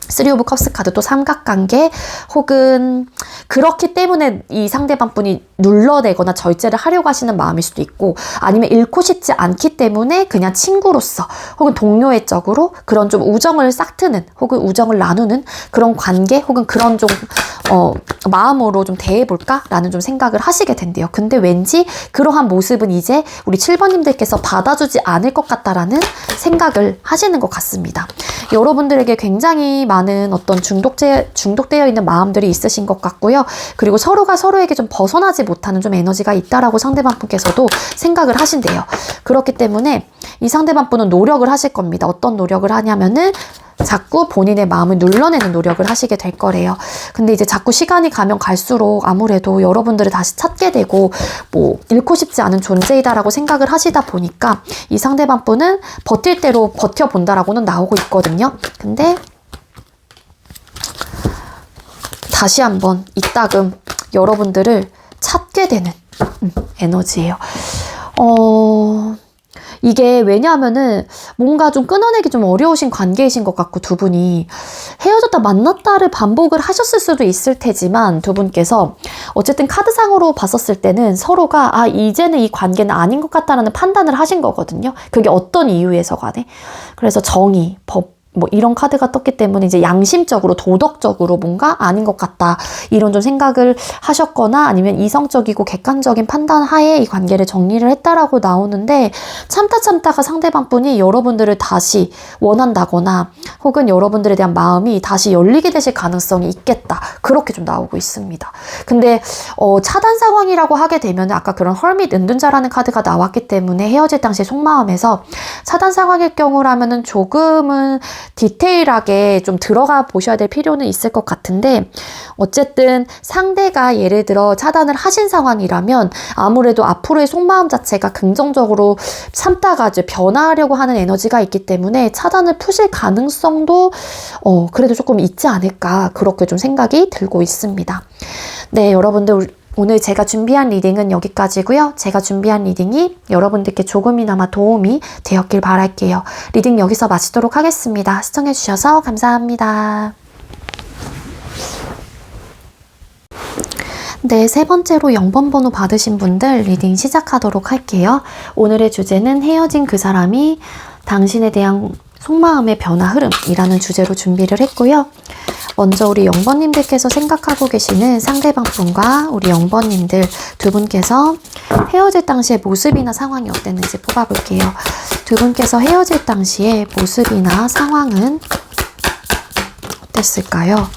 3 오브 컵스 카드도 삼각관계, 혹은 그렇기 때문에 이 상대방분이 눌러내거나 절제를 하려고 하시는 마음일 수도 있고, 아니면 잃고 싶지 않기 때문에 그냥 친구로서 혹은 동료의 적으로 그런 좀 우정을 싹트는, 혹은 우정을 나누는 그런 관계, 혹은 그런 좀 마음으로 좀 대해볼까? 라는 좀 생각을 하시게 된대요. 근데 왠지 그러한 모습은 이제 우리 7번님들께서 받아주지 않을 것 같다라는 생각을 하시는 것 같습니다. 여러분들에게 굉장히 많은 어떤 중독되어 있는 마음들이 있으신 것 같고요. 그리고 서로가 서로에게 좀 벗어나지 못하는 좀 에너지가 있다라고 상대방분께서도 생각을 하신대요. 그렇기 때문에 이 상대방분은 노력을 하실 겁니다. 어떤 노력을 하냐면은 자꾸 본인의 마음을 눌러내는 노력을 하시게 될 거래요. 근데 이제 자꾸 시간이 가면 갈수록 아무래도 여러분들을 다시 찾게 되고 잃고 싶지 않은 존재이다라고 생각을 하시다 보니까 이 상대방분은 버틸 대로 버텨본다라고는 나오고 있거든요. 근데 다시 한번 이따금 여러분들을 찾게 되는 에너지예요. 이게 왜냐하면은 뭔가 좀 끊어내기 좀 어려우신 관계이신 것 같고, 두 분이 헤어졌다 만났다를 반복을 하셨을 수도 있을 테지만 두 분께서 어쨌든 카드상으로 봤었을 때는 서로가 이제는 이 관계는 아닌 것 같다라는 판단을 하신 거거든요. 그게 어떤 이유에서 간에. 그래서 정의, 법, 이런 카드가 떴기 때문에 이제 양심적으로, 도덕적으로 뭔가 아닌 것 같다, 이런 좀 생각을 하셨거나 아니면 이성적이고 객관적인 판단 하에 이 관계를 정리를 했다라고 나오는데, 참다가 상대방분이 여러분들을 다시 원한다거나 혹은 여러분들에 대한 마음이 다시 열리게 되실 가능성이 있겠다, 그렇게 좀 나오고 있습니다. 근데 차단 상황이라고 하게 되면 아까 그런 헐밋, 은둔자라는 카드가 나왔기 때문에 헤어질 당시 속마음에서 차단 상황일 경우라면은 조금은 디테일하게 좀 들어가 보셔야 될 필요는 있을 것 같은데, 어쨌든 상대가 예를 들어 차단을 하신 상황이라면 아무래도 앞으로의 속마음 자체가 긍정적으로 참다가 이제 변화하려고 하는 에너지가 있기 때문에 차단을 푸실 가능성도 그래도 조금 있지 않을까, 그렇게 좀 생각이 들고 있습니다. 네, 여러분들, 오늘 제가 준비한 리딩은 여기까지고요. 제가 준비한 리딩이 여러분들께 조금이나마 도움이 되었길 바랄게요. 리딩 여기서 마치도록 하겠습니다. 시청해주셔서 감사합니다. 네, 세 번째로 0번 번호 받으신 분들 리딩 시작하도록 할게요. 오늘의 주제는 헤어진 그 사람이 당신에 대한 속마음의 변화 흐름이라는 주제로 준비를 했고요. 먼저 우리 0번님들께서 생각하고 계시는 상대방분과 우리 0번님들 두 분께서 헤어질 당시의 모습이나 상황이 어땠는지 뽑아볼게요. 두 분께서 헤어질 당시의 모습이나 상황은 어땠을까요?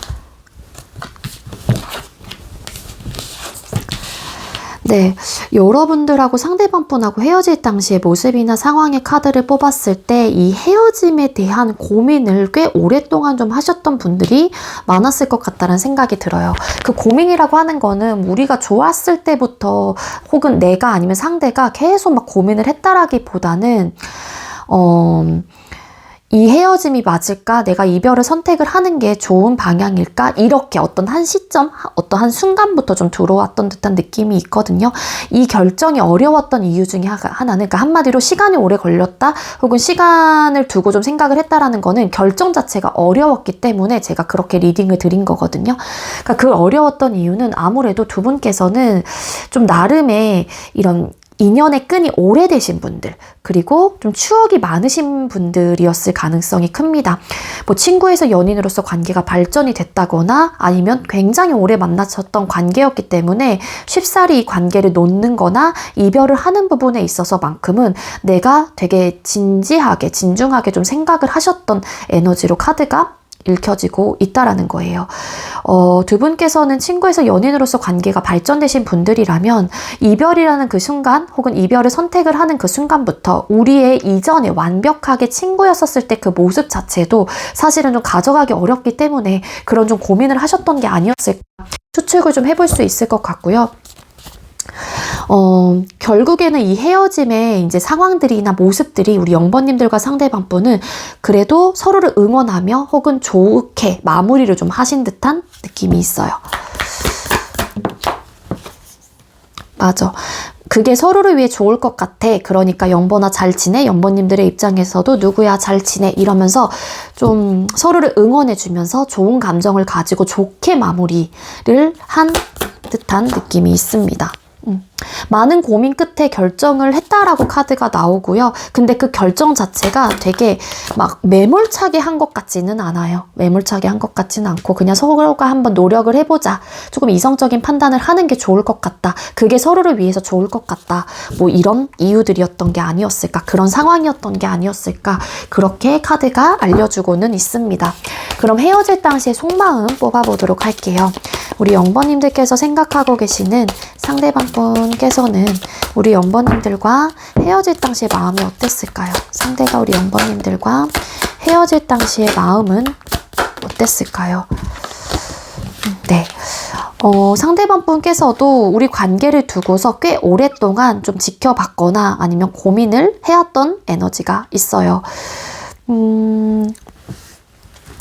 네, 여러분들하고 상대방분하고 헤어질 당시의 모습이나 상황의 카드를 뽑았을 때 이 헤어짐에 대한 고민을 꽤 오랫동안 좀 하셨던 분들이 많았을 것 같다는 생각이 들어요. 그 고민이라고 하는 거는 우리가 좋았을 때부터 혹은 내가 아니면 상대가 계속 막 고민을 했다라기보다는 이 헤어짐이 맞을까? 내가 이별을 선택을 하는 게 좋은 방향일까? 이렇게 어떤 한 시점, 어떤 한 순간부터 좀 들어왔던 듯한 느낌이 있거든요. 이 결정이 어려웠던 이유 중에 하나는, 그러니까 한마디로 시간이 오래 걸렸다, 혹은 시간을 두고 좀 생각을 했다라는 거는 결정 자체가 어려웠기 때문에 제가 그렇게 리딩을 드린 거거든요. 그러니까 그 어려웠던 이유는 아무래도 두 분께서는 좀 나름의 이런 인연의 끈이 오래되신 분들, 그리고 좀 추억이 많으신 분들이었을 가능성이 큽니다. 뭐 친구에서 연인으로서 관계가 발전이 됐다거나 아니면 굉장히 오래 만나셨던 관계였기 때문에 쉽사리 이 관계를 놓는 거나 이별을 하는 부분에 있어서만큼은 내가 되게 진지하게, 진중하게 좀 생각을 하셨던 에너지로 카드가 읽혀지고 있다라는 거예요. 두 분께서는 친구에서 연인으로서 관계가 발전되신 분들이라면 이별이라는 그 순간, 혹은 이별을 선택을 하는 그 순간부터 우리의 이전에 완벽하게 친구였었을 때 그 모습 자체도 사실은 좀 가져가기 어렵기 때문에 그런 좀 고민을 하셨던 게 아니었을까 추측을 좀 해볼 수 있을 것 같고요. 결국에는 이 헤어짐의 이제 상황들이나 모습들이 우리 0번님들과 상대방분은 그래도 서로를 응원하며 혹은 좋게 마무리를 좀 하신 듯한 느낌이 있어요. 맞아. 그게 서로를 위해 좋을 것 같아. 그러니까 0번아 잘 지내? 0번님들의 입장에서도 누구야 잘 지내? 이러면서 좀 서로를 응원해주면서 좋은 감정을 가지고 좋게 마무리를 한 듯한 느낌이 있습니다. 많은 고민 끝에 결정을 했다라고 카드가 나오고요. 근데 그 결정 자체가 되게 막 매몰차게 한 것 같지는 않아요. 매몰차게 한 것 같지는 않고 그냥 서로가 한번 노력을 해보자. 조금 이성적인 판단을 하는 게 좋을 것 같다. 그게 서로를 위해서 좋을 것 같다. 뭐 이런 이유들이었던 게 아니었을까. 그런 상황이었던 게 아니었을까. 그렇게 카드가 알려주고는 있습니다. 그럼 헤어질 당시의 속마음 뽑아보도록 할게요. 우리 0번님들께서 생각하고 계시는 상대방 분께서는 우리 0번님들과 헤어질 당시의 마음이 어땠을까요? 상대가 우리 0번님들과 헤어질 당시의 마음은 어땠을까요? 네. 상대방 분께서도 우리 관계를 두고서 꽤 오랫동안 좀 지켜봤거나 아니면 고민을 해왔던 에너지가 있어요.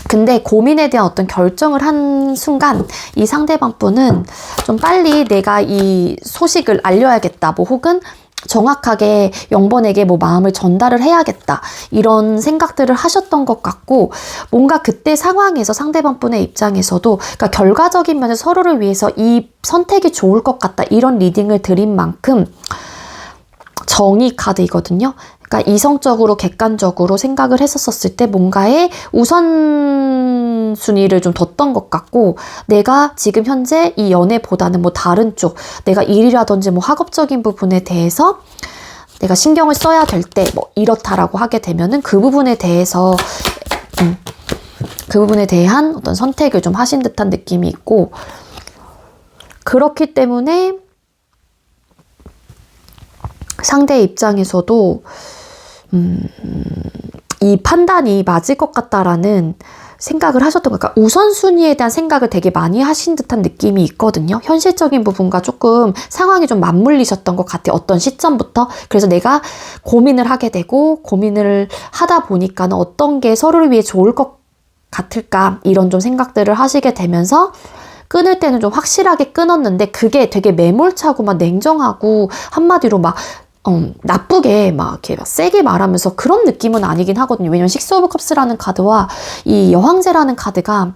근데 고민에 대한 어떤 결정을 한 순간 이 상대방 분은 좀 빨리 내가 이 소식을 알려야겠다. 뭐 혹은 정확하게 0번에게 뭐 마음을 전달을 해야겠다. 이런 생각들을 하셨던 것 같고 뭔가 그때 상황에서 상대방 분의 입장에서도 그러니까 결과적인 면에서 서로를 위해서 이 선택이 좋을 것 같다. 이런 리딩을 드린 만큼 정의 카드이거든요. 그러니까 이성적으로 객관적으로 생각을 했었을 때 뭔가의 우선순위를 좀 뒀던 것 같고 내가 지금 현재 이 연애보다는 뭐 다른 쪽 내가 일이라든지 뭐 학업적인 부분에 대해서 내가 신경을 써야 될 때 뭐 이렇다라고 하게 되면은 그 부분에 대해서 그 부분에 대한 어떤 선택을 좀 하신 듯한 느낌이 있고 그렇기 때문에 상대의 입장에서도 이 판단이 맞을 것 같다라는 생각을 하셨던 거. 그러니까 우선순위에 대한 생각을 되게 많이 하신 듯한 느낌이 있거든요. 현실적인 부분과 조금 상황이 좀 맞물리셨던 것 같아요. 어떤 시점부터. 그래서 내가 고민을 하게 되고 고민을 하다 보니까는 어떤 게 서로를 위해 좋을 것 같을까 이런 좀 생각들을 하시게 되면서 끊을 때는 좀 확실하게 끊었는데 그게 되게 매몰차고 막 냉정하고 한마디로 막 나쁘게 막 이렇게 막 세게 말하면서 그런 느낌은 아니긴 하거든요. 왜냐면 식스 오브 컵스라는 카드와 이 여왕제라는 카드가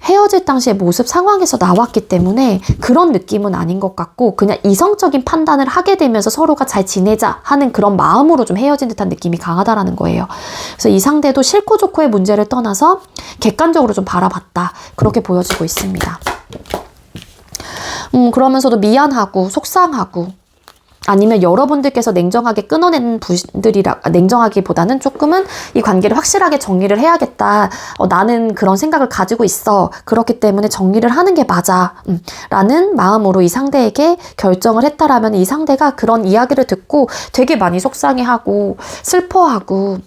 헤어질 당시의 모습 상황에서 나왔기 때문에 그런 느낌은 아닌 것 같고 그냥 이성적인 판단을 하게 되면서 서로가 잘 지내자 하는 그런 마음으로 좀 헤어진 듯한 느낌이 강하다라는 거예요. 그래서 이 상대도 싫고 좋고의 문제를 떠나서 객관적으로 좀 바라봤다. 그렇게 보여지고 있습니다. 그러면서도 미안하고 속상하고 아니면 여러분들께서 냉정하게 끊어낸 분들이라 냉정하기보다는 조금은 이 관계를 확실하게 정리를 해야겠다. 나는 그런 생각을 가지고 있어. 그렇기 때문에 정리를 하는 게 맞아. 라는 마음으로 이 상대에게 결정을 했다라면 이 상대가 그런 이야기를 듣고 되게 많이 속상해하고 슬퍼하고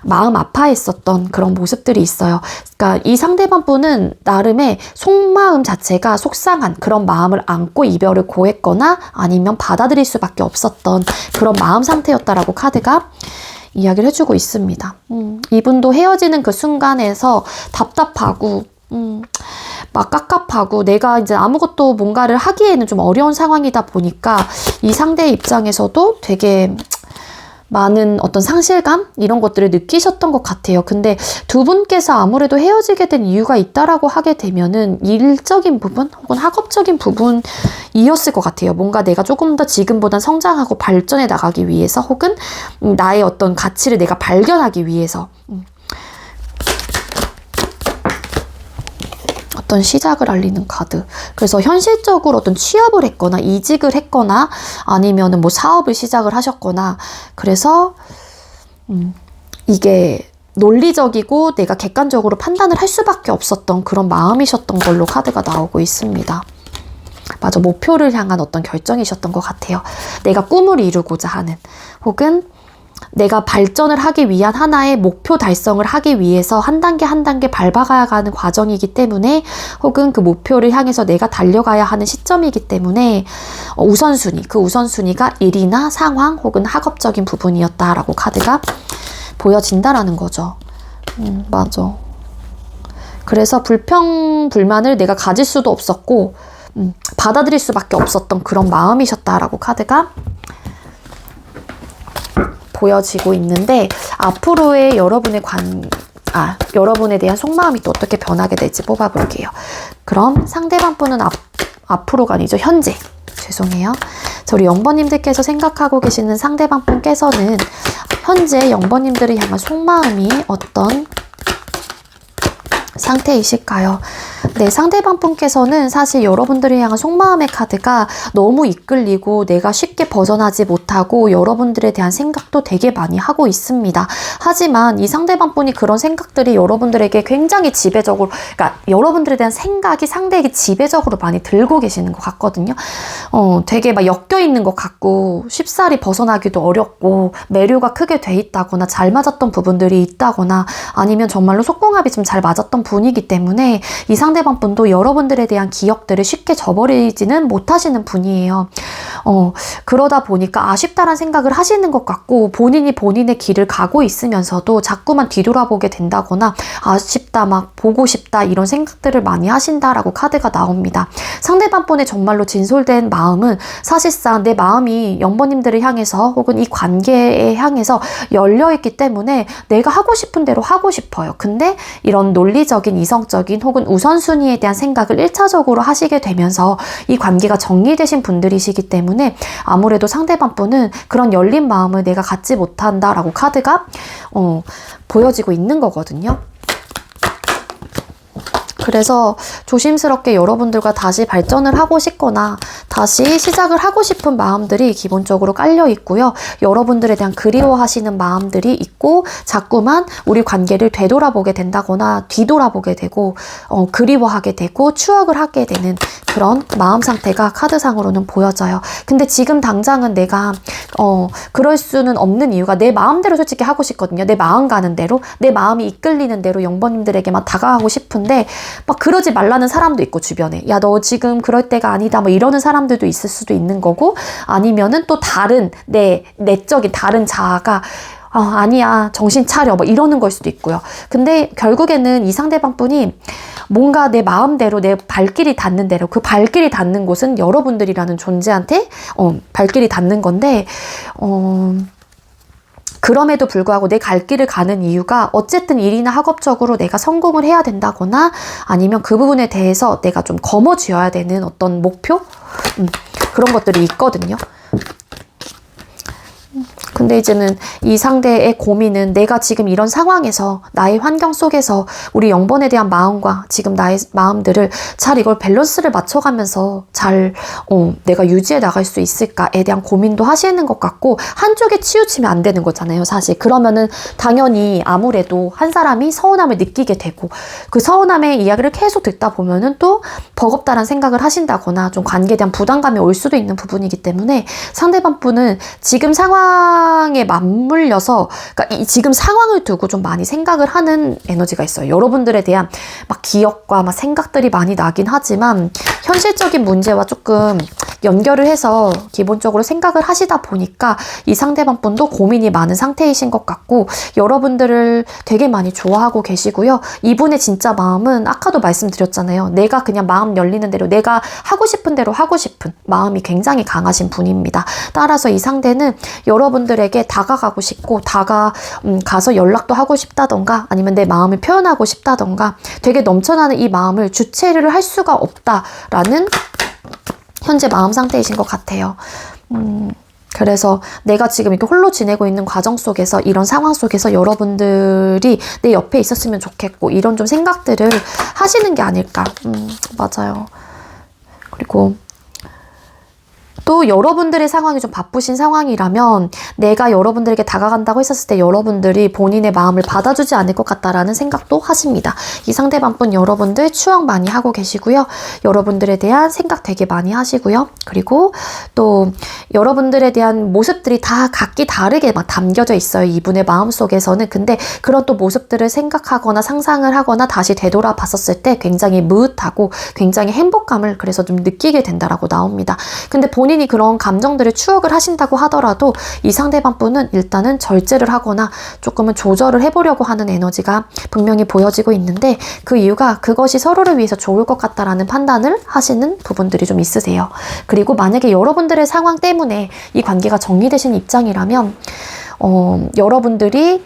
마음 아파했었던 그런 모습들이 있어요. 그러니까 이 상대방 분은 나름의 속마음 자체가 속상한 그런 마음을 안고 이별을 고했거나 아니면 받아들일 수밖에 없었던 그런 마음 상태였다라고 카드가 이야기를 해주고 있습니다. 이분도 헤어지는 그 순간에서 답답하고 막 깝깝하고 내가 이제 아무것도 뭔가를 하기에는 좀 어려운 상황이다 보니까 이 상대의 입장에서도 되게 많은 어떤 상실감? 이런 것들을 느끼셨던 것 같아요. 근데 두 분께서 아무래도 헤어지게 된 이유가 있다라고 하게 되면은 일적인 부분 혹은 학업적인 부분이었을 것 같아요. 뭔가 내가 조금 더 지금보단 성장하고 발전해 나가기 위해서 혹은 나의 어떤 가치를 내가 발견하기 위해서 어떤 시작을 알리는 카드. 그래서 현실적으로 어떤 취업을 했거나 이직을 했거나 아니면은 뭐 사업을 시작을 하셨거나 그래서 이게 논리적이고 내가 객관적으로 판단을 할 수밖에 없었던 그런 마음이셨던 걸로 카드가 나오고 있습니다. 맞아, 목표를 향한 어떤 결정이셨던 것 같아요. 내가 꿈을 이루고자 하는 혹은 내가 발전을 하기 위한 하나의 목표 달성을 하기 위해서 한 단계 한 단계 밟아가야 하는 과정이기 때문에 혹은 그 목표를 향해서 내가 달려가야 하는 시점이기 때문에 우선순위, 그 우선순위가 일이나 상황 혹은 학업적인 부분이었다라고 카드가 보여진다라는 거죠. 맞아. 그래서 불평불만을 내가 가질 수도 없었고 받아들일 수밖에 없었던 그런 마음이셨다라고 카드가 보여지고 있는데 앞으로의 여러분에 대한 속마음이 또 어떻게 변하게 될지 뽑아볼게요. 그럼 상대방 분은 앞으로가 아니죠. 현재. 죄송해요. 우리 0번님들께서 생각하고 계시는 상대방 분께서는 현재 0번님들을 향한 속마음이 어떤 상태이실까요? 네, 상대방 분께서는 사실 여러분들을 향한 속마음의 카드가 너무 이끌리고 내가 쉽게 벗어나지 못하고 여러분들에 대한 생각도 되게 많이 하고 있습니다. 하지만 이 상대방 분이 그런 생각들이 여러분들에게 굉장히 지배적으로, 그러니까 여러분들에 대한 생각이 상대에게 지배적으로 많이 들고 계시는 것 같거든요. 되게 막 엮여 있는 것 같고 쉽사리 벗어나기도 어렵고 매료가 크게 돼 있다거나 잘 맞았던 부분들이 있다거나 아니면 정말로 속궁합이 좀 잘 맞았던 분이기 때문에 이 상대방 분도 여러분들에 대한 기억들을 쉽게 저버리지는 못하시는 분이에요. 그러다 보니까 아쉽다란 생각을 하시는 것 같고 본인이 본인의 길을 가고 있으면서도 자꾸만 뒤돌아보게 된다거나 아쉽다, 막 보고 싶다 이런 생각들을 많이 하신다라고 카드가 나옵니다. 상대방 분의 정말로 진솔된 마음은 사실상 내 마음이 0번님들을 향해서 혹은 이 관계에 향해서 열려있기 때문에 내가 하고 싶은 대로 하고 싶어요. 근데 이런 논리적인, 이성적인 혹은 우선순위에 대한 생각을 1차적으로 하시게 되면서 이 관계가 정리되신 분들이시기 때문에 아무래도 상대방 분은 그런 열린 마음을 내가 갖지 못한다라고 카드가 보여지고 있는 거거든요. 그래서 조심스럽게 여러분들과 다시 발전을 하고 싶거나 다시 시작을 하고 싶은 마음들이 기본적으로 깔려 있고요. 여러분들에 대한 그리워하시는 마음들이 있고 자꾸만 우리 관계를 되돌아보게 된다거나 뒤돌아보게 되고 그리워하게 되고 추억을 하게 되는 그런 마음 상태가 카드상으로는 보여져요. 근데 지금 당장은 내가 그럴 수는 없는 이유가 내 마음대로 솔직히 하고 싶거든요. 내 마음 가는 대로, 내 마음이 이끌리는 대로 0번님들에게만 다가가고 싶은데 막 그러지 말라는 사람도 있고 주변에 야 너 지금 그럴 때가 아니다 뭐 이러는 사람들도 있을 수도 있는 거고 아니면은 또 다른 내적인 다른 자아가 아니야 정신 차려 뭐 이러는 걸 수도 있고요. 근데 결국에는 이 상대방 분이 뭔가 내 마음대로 내 발길이 닿는 대로 그 발길이 닿는 곳은 여러분들이라는 존재한테 발길이 닿는 건데 그럼에도 불구하고 내 갈 길을 가는 이유가 어쨌든 일이나 학업적으로 내가 성공을 해야 된다거나 아니면 그 부분에 대해서 내가 좀 거머쥐어야 되는 어떤 목표? 그런 것들이 있거든요. 근데 이제는 이 상대의 고민은 내가 지금 이런 상황에서 나의 환경 속에서 우리 0번에 대한 마음과 지금 나의 마음들을 잘 이걸 밸런스를 맞춰가면서 잘 내가 유지해 나갈 수 있을까에 대한 고민도 하시는 것 같고 한쪽에 치우치면 안 되는 거잖아요. 사실 그러면은 당연히 아무래도 한 사람이 서운함을 느끼게 되고 그 서운함의 이야기를 계속 듣다 보면은 또 버겁다는 생각을 하신다거나 좀 관계에 대한 부담감이 올 수도 있는 부분이기 때문에 상대방 분은 지금 상황에 맞물려서 그러니까 지금 상황을 두고 좀 많이 생각을 하는 에너지가 있어요. 여러분들에 대한 막 기억과 막 생각들이 많이 나긴 하지만 현실적인 문제와 조금 연결을 해서 기본적으로 생각을 하시다 보니까 이 상대방 분도 고민이 많은 상태이신 것 같고 여러분들을 되게 많이 좋아하고 계시고요. 이분의 진짜 마음은 아까도 말씀드렸잖아요. 내가 그냥 마음 열리는 대로 내가 하고 싶은 대로 하고 싶은 마음이 굉장히 강하신 분입니다. 따라서 이 상대는 여러분들에게 다가가고 싶고 가서 연락도 하고 싶다던가 아니면 내 마음을 표현하고 싶다던가 되게 넘쳐나는 이 마음을 주체를 할 수가 없다라는 현재 마음 상태이신 것 같아요. 그래서 내가 지금 이렇게 홀로 지내고 있는 과정 속에서 이런 상황 속에서 여러분들이 내 옆에 있었으면 좋겠고 이런 좀 생각들을 하시는 게 아닐까. 맞아요. 그리고 또 여러분들의 상황이 좀 바쁘신 상황이라면 내가 여러분들에게 다가간다고 했었을 때 여러분들이 본인의 마음을 받아주지 않을 것 같다라는 생각도 하십니다. 이 상대방분 여러분들 추억 많이 하고 계시고요. 여러분들에 대한 생각 되게 많이 하시고요. 그리고 또 여러분들에 대한 모습들이 다 각기 다르게 막 담겨져 있어요. 이분의 마음속에서는. 근데 그런 또 모습들을 생각하거나 상상을 하거나 다시 되돌아봤었을 때 굉장히 무릇하고 굉장히 행복감을 그래서 좀 느끼게 된다라고 나옵니다. 근데 본인이 그런 감정들을 추억을 하신다고 하더라도 이 상대방 분은 일단은 절제를 하거나 조금은 조절을 해보려고 하는 에너지가 분명히 보여지고 있는데 그 이유가 그것이 서로를 위해서 좋을 것 같다라는 판단을 하시는 부분들이 좀 있으세요. 그리고 만약에 여러분들의 상황 때문에 이 관계가 정리되신 입장이라면 여러분들이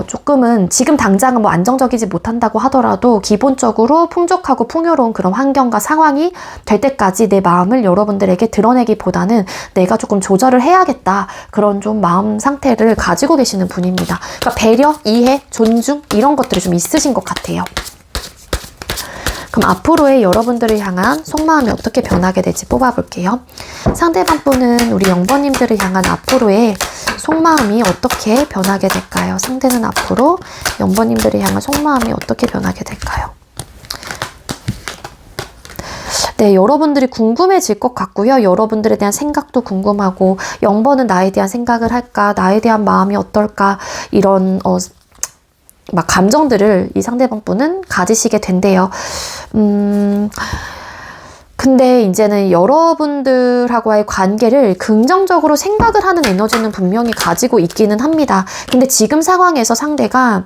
조금은 지금 당장은 뭐 안정적이지 못한다고 하더라도 기본적으로 풍족하고 풍요로운 그런 환경과 상황이 될 때까지 내 마음을 여러분들에게 드러내기보다는 내가 조금 조절을 해야겠다. 그런 좀 마음 상태를 가지고 계시는 분입니다. 그러니까 배려, 이해, 존중 이런 것들이 좀 있으신 것 같아요. 그럼 앞으로의 여러분들을 향한 속마음이 어떻게 변하게 될지 뽑아볼게요. 상대방 분은 우리 0번님들을 향한 앞으로의 속마음이 어떻게 변하게 될까요? 상대는 앞으로 0번님들을 향한 속마음이 어떻게 변하게 될까요? 네, 여러분들이 궁금해질 것 같고요. 여러분들에 대한 생각도 궁금하고 0번은 나에 대한 생각을 할까? 나에 대한 마음이 어떨까? 이런 막 감정들을 이 상대방 분은 가지시게 된대요. 근데 이제는 여러분들하고의 관계를 긍정적으로 생각을 하는 에너지는 분명히 가지고 있기는 합니다. 근데 지금 상황에서 상대가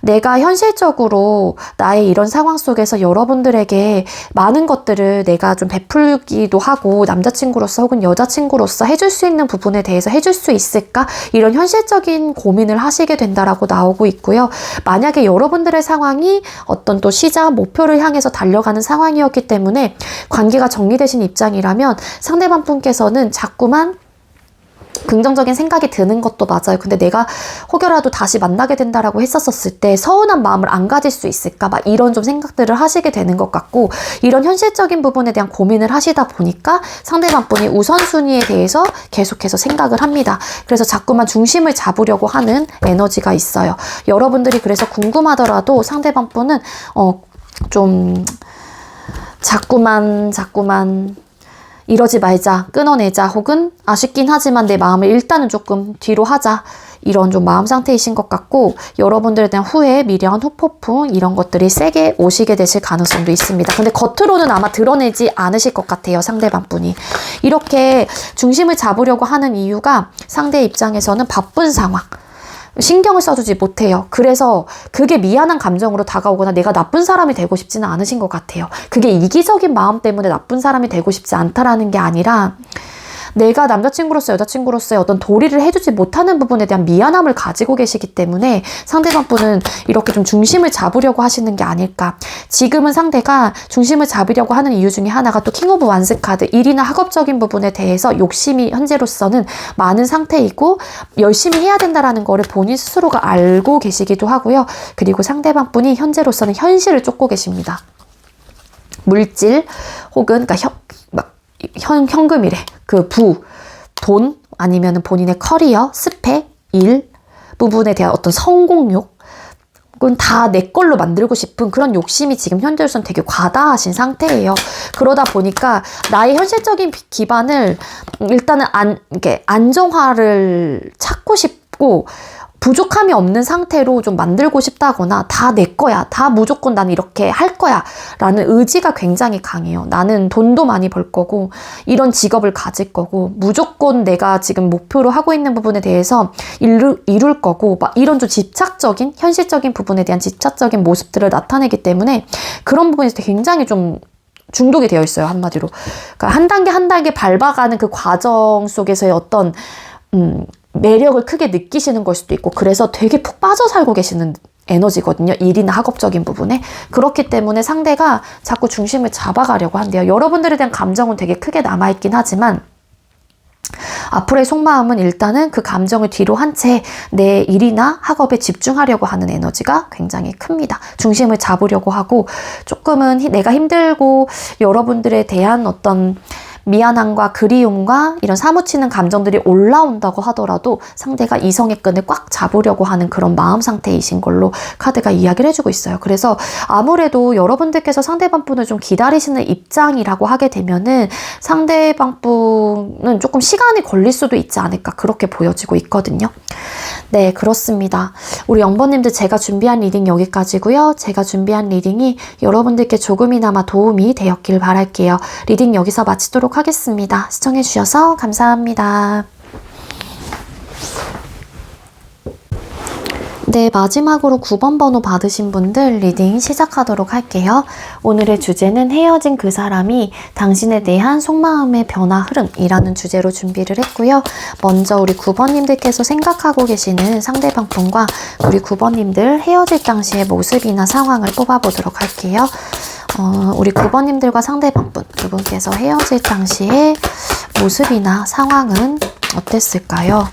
내가 현실적으로 나의 이런 상황 속에서 여러분들에게 많은 것들을 내가 좀 베풀기도 하고 남자친구로서 혹은 여자친구로서 해줄 수 있는 부분에 대해서 해줄 수 있을까? 이런 현실적인 고민을 하시게 된다라고 나오고 있고요. 만약에 여러분들의 상황이 어떤 또 시작, 목표를 향해서 달려가는 상황이었기 때문에 관계가 정리되신 입장이라면 상대방 분께서는 자꾸만 긍정적인 생각이 드는 것도 맞아요. 근데 내가 혹여라도 다시 만나게 된다라고 했었을 때 서운한 마음을 안 가질 수 있을까? 막 이런 좀 생각들을 하시게 되는 것 같고 이런 현실적인 부분에 대한 고민을 하시다 보니까 상대방 분이 우선순위에 대해서 계속해서 생각을 합니다. 그래서 자꾸만 중심을 잡으려고 하는 에너지가 있어요. 여러분들이 그래서 궁금하더라도 상대방 분은 좀 자꾸만 이러지 말자, 끊어내자, 혹은 아쉽긴 하지만 내 마음을 일단은 조금 뒤로 하자. 이런 좀 마음 상태이신 것 같고 여러분들에 대한 후회, 미련, 후폭풍 이런 것들이 세게 오시게 되실 가능성도 있습니다. 근데 겉으로는 아마 드러내지 않으실 것 같아요. 상대방 분이. 이렇게 중심을 잡으려고 하는 이유가 상대 입장에서는 바쁜 상황. 신경을 써주지 못해요. 그래서 그게 미안한 감정으로 다가오거나 내가 나쁜 사람이 되고 싶지는 않으신 것 같아요. 그게 이기적인 마음 때문에 나쁜 사람이 되고 싶지 않다라는 게 아니라 내가 남자친구로서 여자친구로서의 어떤 도리를 해주지 못하는 부분에 대한 미안함을 가지고 계시기 때문에 상대방 분은 이렇게 좀 중심을 잡으려고 하시는 게 아닐까. 지금은 상대가 중심을 잡으려고 하는 이유 중에 하나가 또 킹 오브 완스 카드, 일이나 학업적인 부분에 대해서 욕심이 현재로서는 많은 상태이고 열심히 해야 된다라는 거를 본인 스스로가 알고 계시기도 하고요. 그리고 상대방 분이 현재로서는 현실을 쫓고 계십니다. 물질 혹은 그러니까 현금이래. 돈, 아니면 본인의 커리어, 스펙, 일 부분에 대한 어떤 성공욕, 그건 다 내 걸로 만들고 싶은 그런 욕심이 지금 현재로서는 되게 과다하신 상태예요. 그러다 보니까 나의 현실적인 기반을 일단은 이렇게 안정화를 찾고 싶고 부족함이 없는 상태로 좀 만들고 싶다거나 다 내 거야, 다 무조건 난 이렇게 할 거야 라는 의지가 굉장히 강해요. 나는 돈도 많이 벌 거고 이런 직업을 가질 거고 무조건 내가 지금 목표로 하고 있는 부분에 대해서 이룰 거고 막 이런 좀 집착적인 현실적인 부분에 대한 집착적인 모습들을 나타내기 때문에 그런 부분에서 굉장히 좀 중독이 되어 있어요. 한마디로. 그러니까 한 단계 한 단계 밟아가는 그 과정 속에서의 어떤 매력을 크게 느끼시는 걸 수도 있고 그래서 되게 푹 빠져 살고 계시는 에너지거든요. 일이나 학업적인 부분에. 그렇기 때문에 상대가 자꾸 중심을 잡아가려고 한대요. 여러분들에 대한 감정은 되게 크게 남아있긴 하지만 앞으로의 속마음은 일단은 그 감정을 뒤로 한 채 내 일이나 학업에 집중하려고 하는 에너지가 굉장히 큽니다. 중심을 잡으려고 하고 조금은 내가 힘들고 여러분들에 대한 어떤 미안함과 그리움과 이런 사무치는 감정들이 올라온다고 하더라도 상대가 이성의 끈을 꽉 잡으려고 하는 그런 마음 상태이신 걸로 카드가 이야기를 해주고 있어요. 그래서 아무래도 여러분들께서 상대방 분을 좀 기다리시는 입장이라고 하게 되면은 상대방 분은 조금 시간이 걸릴 수도 있지 않을까 그렇게 보여지고 있거든요. 네, 그렇습니다. 우리 영번님들 제가 준비한 리딩 여기까지고요. 제가 준비한 리딩이 여러분들께 조금이나마 도움이 되었길 바랄게요. 리딩 여기서 마치도록 하겠습니다. 시청해주셔서 감사합니다. 네, 마지막으로 9번 번호 받으신 분들 리딩 시작하도록 할게요. 오늘의 주제는 헤어진 그 사람이 당신에 대한 속마음의 변화 흐름이라는 주제로 준비를 했고요. 먼저 우리 9번님들께서 생각하고 계시는 상대방 분과 우리 9번님들 헤어질 당시의 모습이나 상황을 뽑아보도록 할게요. 우리 9번님들과 상대방 분 두 분께서 헤어질 당시의 모습이나 상황은 어땠을까요?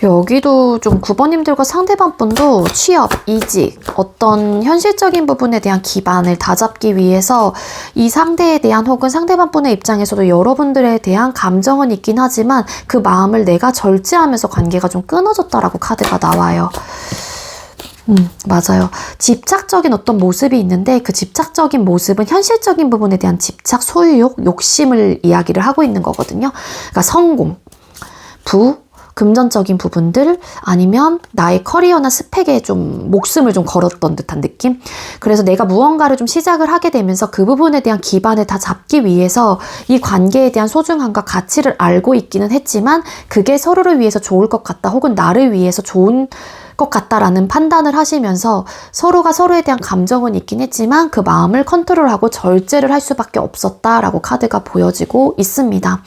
여기도 좀 9번님들과 상대방 분도 취업, 이직, 어떤 현실적인 부분에 대한 기반을 다잡기 위해서 이 상대에 대한 혹은 상대방 분의 입장에서도 여러분들에 대한 감정은 있긴 하지만 그 마음을 내가 절제하면서 관계가 좀 끊어졌다라고 카드가 나와요. 맞아요. 집착적인 어떤 모습이 있는데 그 집착적인 모습은 현실적인 부분에 대한 집착, 소유욕, 욕심을 이야기를 하고 있는 거거든요. 그러니까 성공, 금전적인 부분들 아니면 나의 커리어나 스펙에 좀 목숨을 좀 걸었던 듯한 느낌? 그래서 내가 무언가를 좀 시작을 하게 되면서 그 부분에 대한 기반을 다 잡기 위해서 이 관계에 대한 소중함과 가치를 알고 있기는 했지만 그게 서로를 위해서 좋을 것 같다 혹은 나를 위해서 좋은 것 같다라는 판단을 하시면서 서로가 서로에 대한 감정은 있긴 했지만 그 마음을 컨트롤하고 절제를 할 수밖에 없었다라고 카드가 보여지고 있습니다.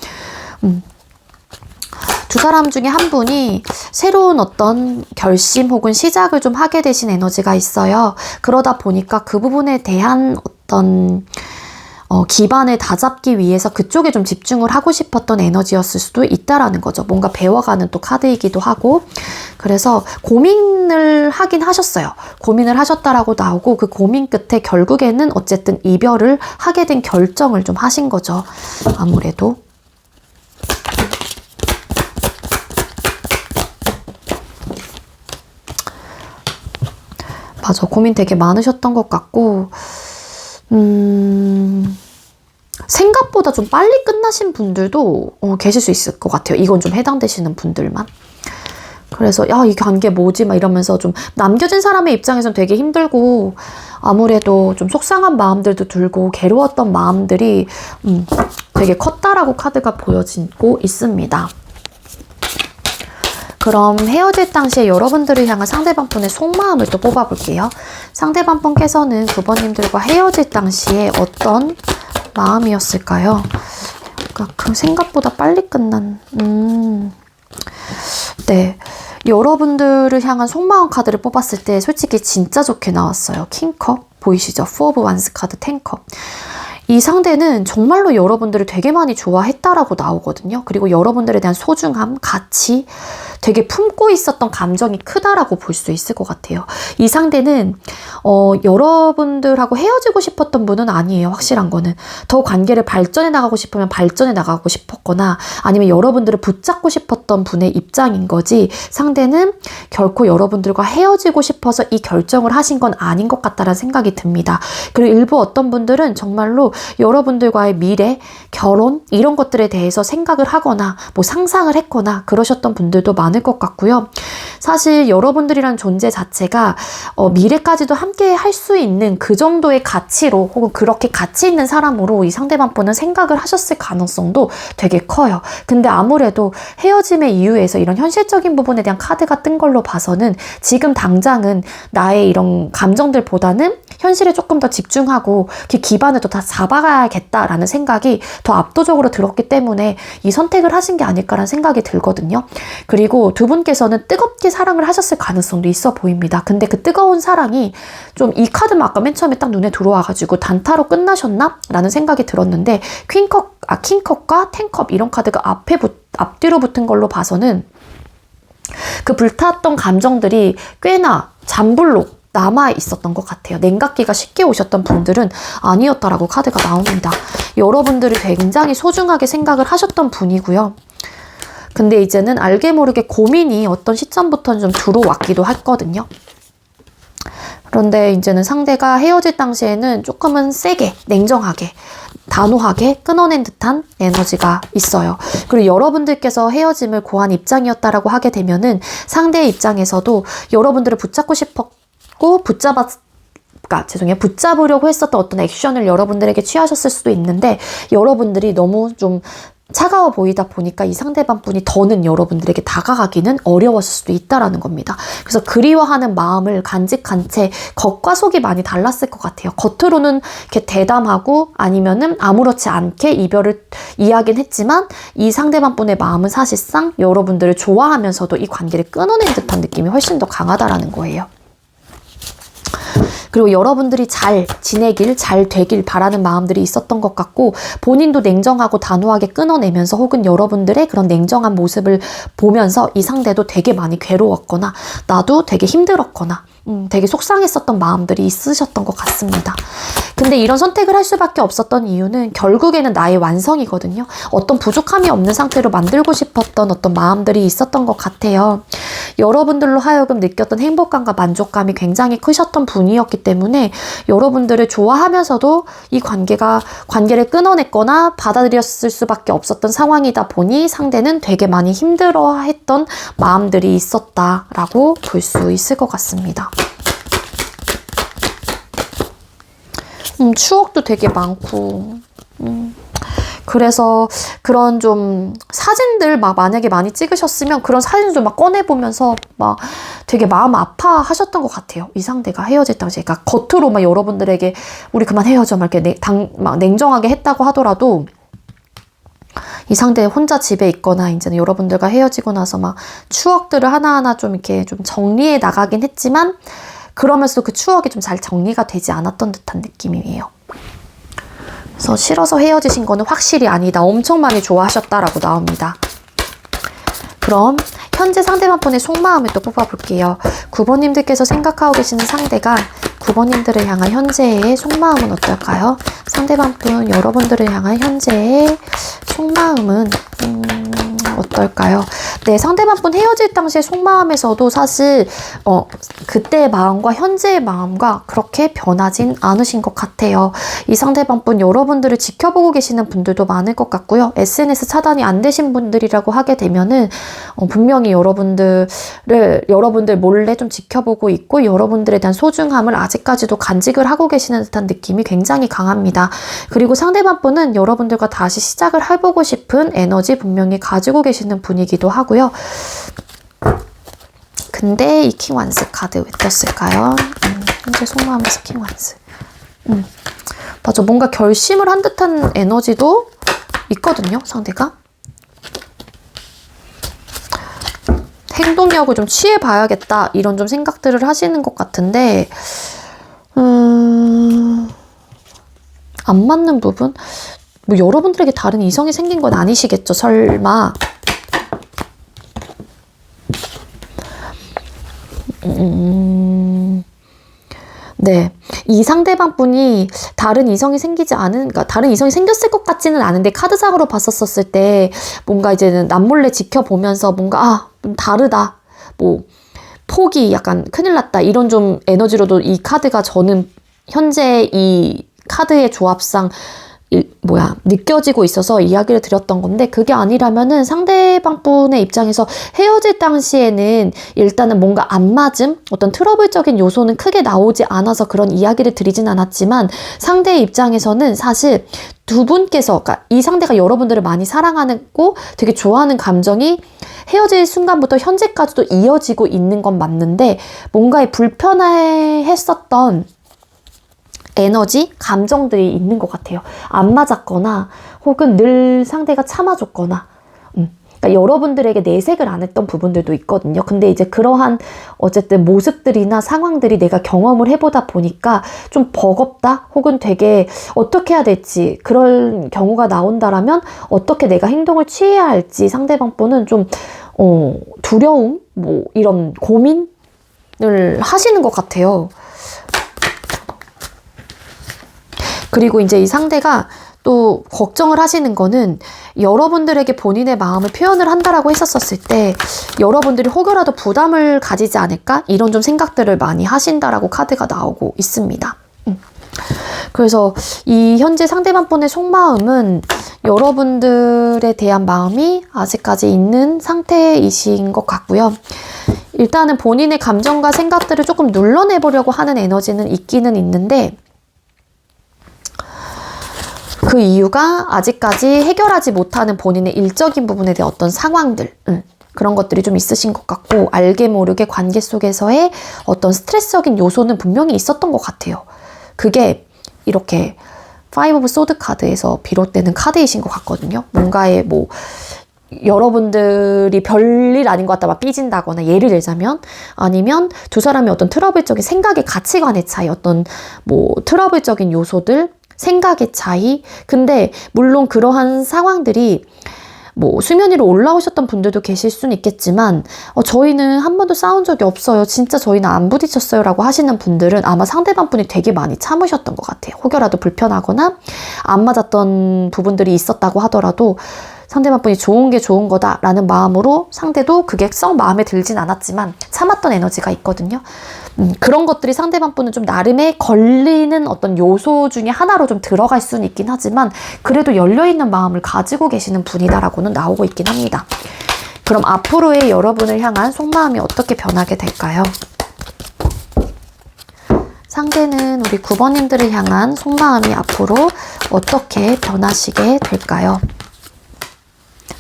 두 사람 중에 한 분이 새로운 어떤 결심 혹은 시작을 좀 하게 되신 에너지가 있어요. 그러다 보니까 그 부분에 대한 어떤 기반을 다잡기 위해서 그쪽에 좀 집중을 하고 싶었던 에너지였을 수도 있다라는 거죠. 뭔가 배워가는 또 카드이기도 하고 그래서 고민을 하긴 하셨어요. 고민을 하셨다라고 나오고 그 고민 끝에 결국에는 어쨌든 이별을 하게 된 결정을 좀 하신 거죠. 아무래도. 맞아. 고민 되게 많으셨던 것 같고 생각보다 좀 빨리 끝나신 분들도 계실 수 있을 것 같아요. 이건 좀 해당되시는 분들만. 그래서 야, 이 관계 뭐지? 막 이러면서 좀 남겨진 사람의 입장에서는 되게 힘들고 아무래도 좀 속상한 마음들도 들고 괴로웠던 마음들이 되게 컸다라고 카드가 보여지고 있습니다. 그럼 헤어질 당시에 여러분들을 향한 상대방 분의 속마음을 또 뽑아볼게요. 상대방 분께서는 9번님들과 헤어질 당시에 어떤 마음이었을까요? 그러니까 생각보다 빨리 끝난... 네, 여러분들을 향한 속마음 카드를 뽑았을 때 솔직히 진짜 좋게 나왔어요. 킹컵 보이시죠? 4 오브 완스 카드 10컵. 이 상대는 정말로 여러분들을 되게 많이 좋아했다라고 나오거든요. 그리고 여러분들에 대한 소중함, 가치, 되게 품고 있었던 감정이 크다라고 볼 수 있을 것 같아요. 이 상대는 여러분들하고 헤어지고 싶었던 분은 아니에요. 확실한 거는. 더 관계를 발전해 나가고 싶으면 발전해 나가고 싶었거나 아니면 여러분들을 붙잡고 싶었던 분의 입장인 거지, 상대는 결코 여러분들과 헤어지고 싶어서 이 결정을 하신 건 아닌 것 같다라는 생각이 듭니다. 그리고 일부 어떤 분들은 정말로 여러분들과의 미래, 결혼 이런 것들에 대해서 생각을 하거나 뭐 상상을 했거나 그러셨던 분들도 많을 것 같고요. 사실 여러분들이란 존재 자체가 미래까지도 함께 할 수 있는 그 정도의 가치로, 혹은 그렇게 가치 있는 사람으로 이 상대방 분은 생각을 하셨을 가능성도 되게 커요. 근데 아무래도 헤어짐의 이유에서 이런 현실적인 부분에 대한 카드가 뜬 걸로 봐서는 지금 당장은 나의 이런 감정들보다는 현실에 조금 더 집중하고 그 기반을 또 다 잡아가야겠다라는 생각이 더 압도적으로 들었기 때문에 이 선택을 하신 게 아닐까라는 생각이 들거든요. 그리고 두 분께서는 뜨겁게 사랑을 하셨을 가능성도 있어 보입니다. 근데 그 뜨거운 사랑이 좀, 이 카드만 아까 맨 처음에 딱 눈에 들어와가지고 단타로 끝나셨나? 라는 생각이 들었는데, 킹컵과 텐컵 이런 카드가 앞뒤로 붙은 걸로 봐서는 그 불탔던 감정들이 꽤나 잠불로 남아 있었던 것 같아요. 냉각기가 쉽게 오셨던 분들은 아니었다라고 카드가 나옵니다. 여러분들이 굉장히 소중하게 생각을 하셨던 분이고요. 근데 이제는 알게 모르게 고민이 어떤 시점부터는 좀 들어왔기도 했거든요. 그런데 이제는 상대가 헤어질 당시에는 조금은 세게, 냉정하게, 단호하게 끊어낸 듯한 에너지가 있어요. 그리고 여러분들께서 헤어짐을 고한 입장이었다라고 하게 되면은 상대의 입장에서도 여러분들을 붙잡고 싶었고 붙잡으려고 했었던 어떤 액션을 여러분들에게 취하셨을 수도 있는데, 여러분들이 너무 좀 차가워 보이다 보니까 이 상대방 분이 더는 여러분들에게 다가가기는 어려웠을 수도 있다라는 겁니다. 그래서 그리워하는 마음을 간직한 채 겉과 속이 많이 달랐을 것 같아요. 겉으로는 이렇게 대담하고 아니면은 아무렇지 않게 이별을 이야기는 했지만, 이 상대방 분의 마음은 사실상 여러분들을 좋아하면서도 이 관계를 끊어낸 듯한 느낌이 훨씬 더 강하다라는 거예요. 그리고 여러분들이 잘 지내길, 잘 되길 바라는 마음들이 있었던 것 같고, 본인도 냉정하고 단호하게 끊어내면서 혹은 여러분들의 그런 냉정한 모습을 보면서 이 상대도 되게 많이 괴로웠거나 나도 되게 힘들었거나 되게 속상했었던 마음들이 있으셨던 것 같습니다. 근데 이런 선택을 할 수밖에 없었던 이유는 결국에는 나의 완성이거든요. 어떤 부족함이 없는 상태로 만들고 싶었던 어떤 마음들이 있었던 것 같아요. 여러분들로 하여금 느꼈던 행복감과 만족감이 굉장히 크셨던 분이었기 때문에 여러분들을 좋아하면서도 이 관계를 끊어냈거나 받아들였을 수밖에 없었던 상황이다 보니 상대는 되게 많이 힘들어했던 마음들이 있었다라고 볼 수 있을 것 같습니다. 추억도 되게 많고, 그래서 그런 좀 사진들 만약에 많이 찍으셨으면 그런 사진을 막 꺼내보면서 막 되게 마음 아파하셨던 것 같아요. 이 상대가 헤어질 당시에. 그러니까 겉으로만 여러분들에게 우리 그만 헤어져 막 이렇게 막 냉정하게 했다고 하더라도, 이 상대 혼자 집에 있거나 이제는 여러분들과 헤어지고 나서 막 추억들을 하나하나 좀 이렇게 좀 정리해 나가긴 했지만, 그러면서도 그 추억이 좀 잘 정리가 되지 않았던 듯한 느낌이에요. 그래서 싫어서 헤어지신 거는 확실히 아니다. 엄청 많이 좋아하셨다라고 나옵니다. 그럼 현재 상대방 분의 속마음을 또 뽑아볼게요. 9번님들께서 생각하고 계시는 상대가 9번님들을 향한 현재의 속마음은 어떨까요? 상대방 분 여러분들을 향한 현재의 속마음은 어떨까요? 네, 상대방 분 헤어질 당시의 속마음에서도 사실 그때의 마음과 현재의 마음과 그렇게 변하진 않으신 것 같아요. 이 상대방 분 여러분들을 지켜보고 계시는 분들도 많을 것 같고요. SNS 차단이 안 되신 분들이라고 하게 되면은 분명히 여러분들 몰래 좀 지켜보고 있고, 여러분들에 대한 소중함을 아직까지도 간직을 하고 계시는 듯한 느낌이 굉장히 강합니다. 그리고 상대방 분은 여러분들과 다시 시작을 해보고 싶은 에너지 분명히 가지고 계시는 분이기도 하고요. 근데 이 킹완스 카드 왜 떴을까요? 현재 속마음에서 킹완스. 맞아, 뭔가 결심을 한 듯한 에너지도 있거든요, 상대가. 행동력을 좀 취해봐야겠다, 이런 좀 생각들을 하시는 것 같은데, 안 맞는 부분? 뭐 여러분들에게 다른 이성이 생긴 건 아니시겠죠, 설마. 네. 이 상대방 분이 다른 이성이 생기지 않은, 그러니까 다른 이성이 생겼을 것 같지는 않은데 카드상으로 봤었을 때 뭔가 이제는 남몰래 지켜보면서 뭔가, 좀 다르다. 뭐, 폭이 약간 큰일 났다. 이런 좀 에너지로도 이 카드가 저는 현재 이 카드의 조합상 느껴지고 있어서 이야기를 드렸던 건데, 그게 아니라면은 상대방 분의 입장에서 헤어질 당시에는 일단은 뭔가 안 맞음, 어떤 트러블적인 요소는 크게 나오지 않아서 그런 이야기를 드리진 않았지만, 상대의 입장에서는 사실 두 분께서, 그러니까 이 상대가 여러분들을 많이 사랑하고 되게 좋아하는 감정이 헤어질 순간부터 현재까지도 이어지고 있는 건 맞는데, 뭔가에 불편해했었던 에너지, 감정들이 있는 것 같아요. 안 맞았거나 혹은 늘 상대가 참아줬거나, 그러니까 여러분들에게 내색을 안 했던 부분들도 있거든요. 근데 이제 그러한 어쨌든 모습들이나 상황들이 내가 경험을 해보다 보니까 좀 버겁다, 혹은 되게 어떻게 해야 될지, 그런 경우가 나온다라면 어떻게 내가 행동을 취해야 할지 상대방 분은 좀 두려움, 뭐 이런 고민을 하시는 것 같아요. 그리고 이제 이 상대가 또 걱정을 하시는 거는, 여러분들에게 본인의 마음을 표현을 한다라고 했었을 때 여러분들이 혹여라도 부담을 가지지 않을까? 이런 좀 생각들을 많이 하신다라고 카드가 나오고 있습니다. 그래서 이 현재 상대방 분의 속마음은 여러분들에 대한 마음이 아직까지 있는 상태이신 것 같고요. 일단은 본인의 감정과 생각들을 조금 눌러내보려고 하는 에너지는 있기는 있는데, 그 이유가 아직까지 해결하지 못하는 본인의 일적인 부분에 대한 어떤 상황들, 그런 것들이 좀 있으신 것 같고, 알게 모르게 관계 속에서의 어떤 스트레스적인 요소는 분명히 있었던 것 같아요. 그게 이렇게 파이브 오브 소드 카드에서 비롯되는 카드이신 것 같거든요. 뭔가에 뭐 여러분들이 별일 아닌 것 같다 막 삐진다거나, 예를 들자면, 아니면 두 사람의 어떤 트러블적인 생각의 가치관의 차이, 어떤 뭐 트러블적인 요소들, 생각의 차이. 근데 물론 그러한 상황들이 뭐 수면 위로 올라오셨던 분들도 계실 수는 있겠지만, 저희는 한 번도 싸운 적이 없어요, 진짜 저희는 안 부딪혔어요 라고 하시는 분들은 아마 상대방 분이 되게 많이 참으셨던 것 같아요. 혹여라도 불편하거나 안 맞았던 부분들이 있었다고 하더라도 상대방 분이 좋은 게 좋은 거다라는 마음으로, 상대도 그게 썩 마음에 들진 않았지만 참았던 에너지가 있거든요. 그런 것들이 상대방 분은 좀 나름의 걸리는 어떤 요소 중에 하나로 좀 들어갈 수는 있긴 하지만, 그래도 열려있는 마음을 가지고 계시는 분이다라고는 나오고 있긴 합니다. 그럼 앞으로의 여러분을 향한 속마음이 어떻게 변하게 될까요? 상대는 우리 9번님들을 향한 속마음이 앞으로 어떻게 변하시게 될까요?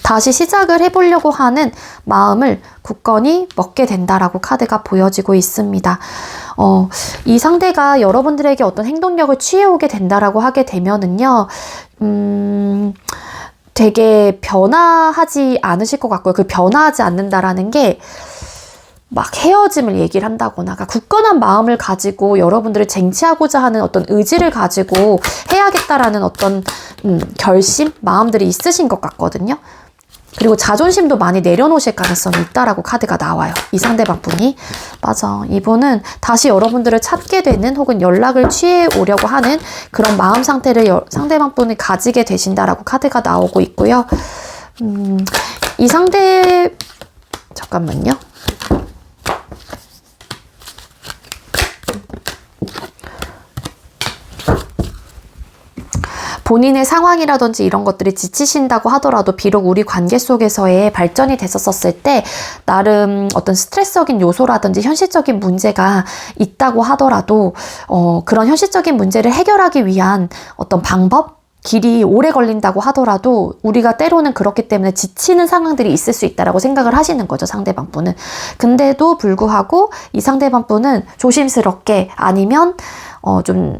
다시 시작을 해보려고 하는 마음을 굳건히 먹게 된다라고 카드가 보여지고 있습니다. 이 상대가 여러분들에게 어떤 행동력을 취해오게 된다라고 하게 되면은요, 되게 변화하지 않으실 것 같고요. 그 변화하지 않는다라는 게 막 헤어짐을 얘기를 한다거나, 그러니까 굳건한 마음을 가지고 여러분들을 쟁취하고자 하는 어떤 의지를 가지고 해야겠다라는 어떤 결심, 마음들이 있으신 것 같거든요. 그리고 자존심도 많이 내려놓으실 가능성이 있다라고 카드가 나와요. 이 상대방 분이. 맞아. 이분은 다시 여러분들을 찾게 되는, 혹은 연락을 취해 오려고 하는 그런 마음 상태를 상대방 분이 가지게 되신다라고 카드가 나오고 있고요. 이 상대, 잠깐만요. 본인의 상황이라든지 이런 것들이 지치신다고 하더라도, 비록 우리 관계 속에서의 발전이 됐었을 때 나름 어떤 스트레스적인 요소라든지 현실적인 문제가 있다고 하더라도, 그런 현실적인 문제를 해결하기 위한 어떤 방법? 길이 오래 걸린다고 하더라도 우리가 때로는 그렇기 때문에 지치는 상황들이 있을 수 있다라고 생각을 하시는 거죠, 상대방 분은. 근데도 불구하고 이 상대방 분은 조심스럽게, 아니면 좀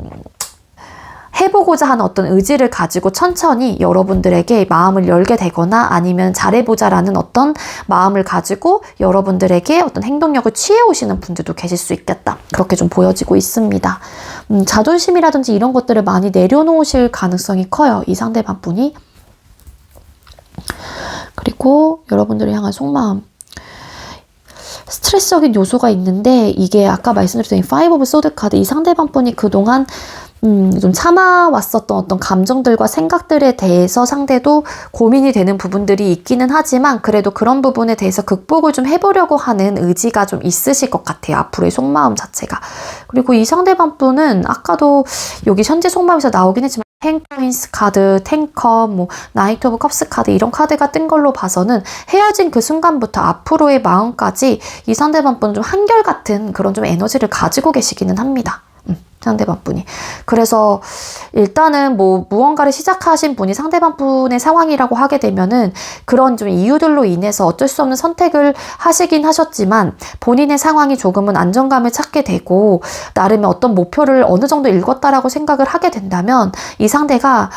해보고자 하는 어떤 의지를 가지고 천천히 여러분들에게 마음을 열게 되거나, 아니면 잘해보자라는 어떤 마음을 가지고 여러분들에게 어떤 행동력을 취해오시는 분들도 계실 수 있겠다, 그렇게 좀 보여지고 있습니다. 자존심이라든지 이런 것들을 많이 내려놓으실 가능성이 커요, 이 상대방 분이. 그리고 여러분들을 향한 속마음, 스트레스적인 요소가 있는데 이게 아까 말씀드린 파이브 오브 소드 카드 이 상대방 분이 그동안 좀 참아왔었던 어떤 감정들과 생각들에 대해서 상대도 고민이 되는 부분들이 있기는 하지만 그래도 그런 부분에 대해서 극복을 좀 해보려고 하는 의지가 좀 있으실 것 같아요. 앞으로의 속마음 자체가. 그리고 이 상대방 분은 아까도 여기 현재 속마음에서 나오긴 했지만 탱크윈스 카드, 탱커, 뭐 나이트 오브 컵스 카드 이런 카드가 뜬 걸로 봐서는 헤어진 그 순간부터 앞으로의 마음까지 이 상대방 분은 좀 한결같은 그런 좀 에너지를 가지고 계시기는 합니다. 상대방 분이. 그래서 일단은 뭐 무언가를 시작하신 분이 상대방 분의 상황이라고 하게 되면은 그런 좀 이유들로 인해서 어쩔 수 없는 선택을 하시긴 하셨지만 본인의 상황이 조금은 안정감을 찾게 되고 나름의 어떤 목표를 어느 정도 읽었다라고 생각을 하게 된다면 이 상대가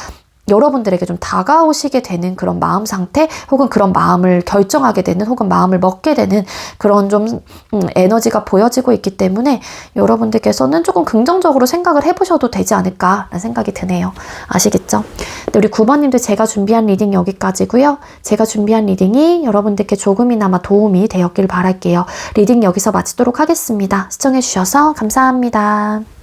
여러분들에게 좀 다가오시게 되는 그런 마음 상태 혹은 그런 마음을 결정하게 되는 혹은 마음을 먹게 되는 그런 좀 에너지가 보여지고 있기 때문에 여러분들께서는 조금 긍정적으로 생각을 해보셔도 되지 않을까라는 생각이 드네요. 아시겠죠? 근데 우리 9번님들 제가 준비한 리딩 여기까지고요. 제가 준비한 리딩이 여러분들께 조금이나마 도움이 되었길 바랄게요. 리딩 여기서 마치도록 하겠습니다. 시청해주셔서 감사합니다.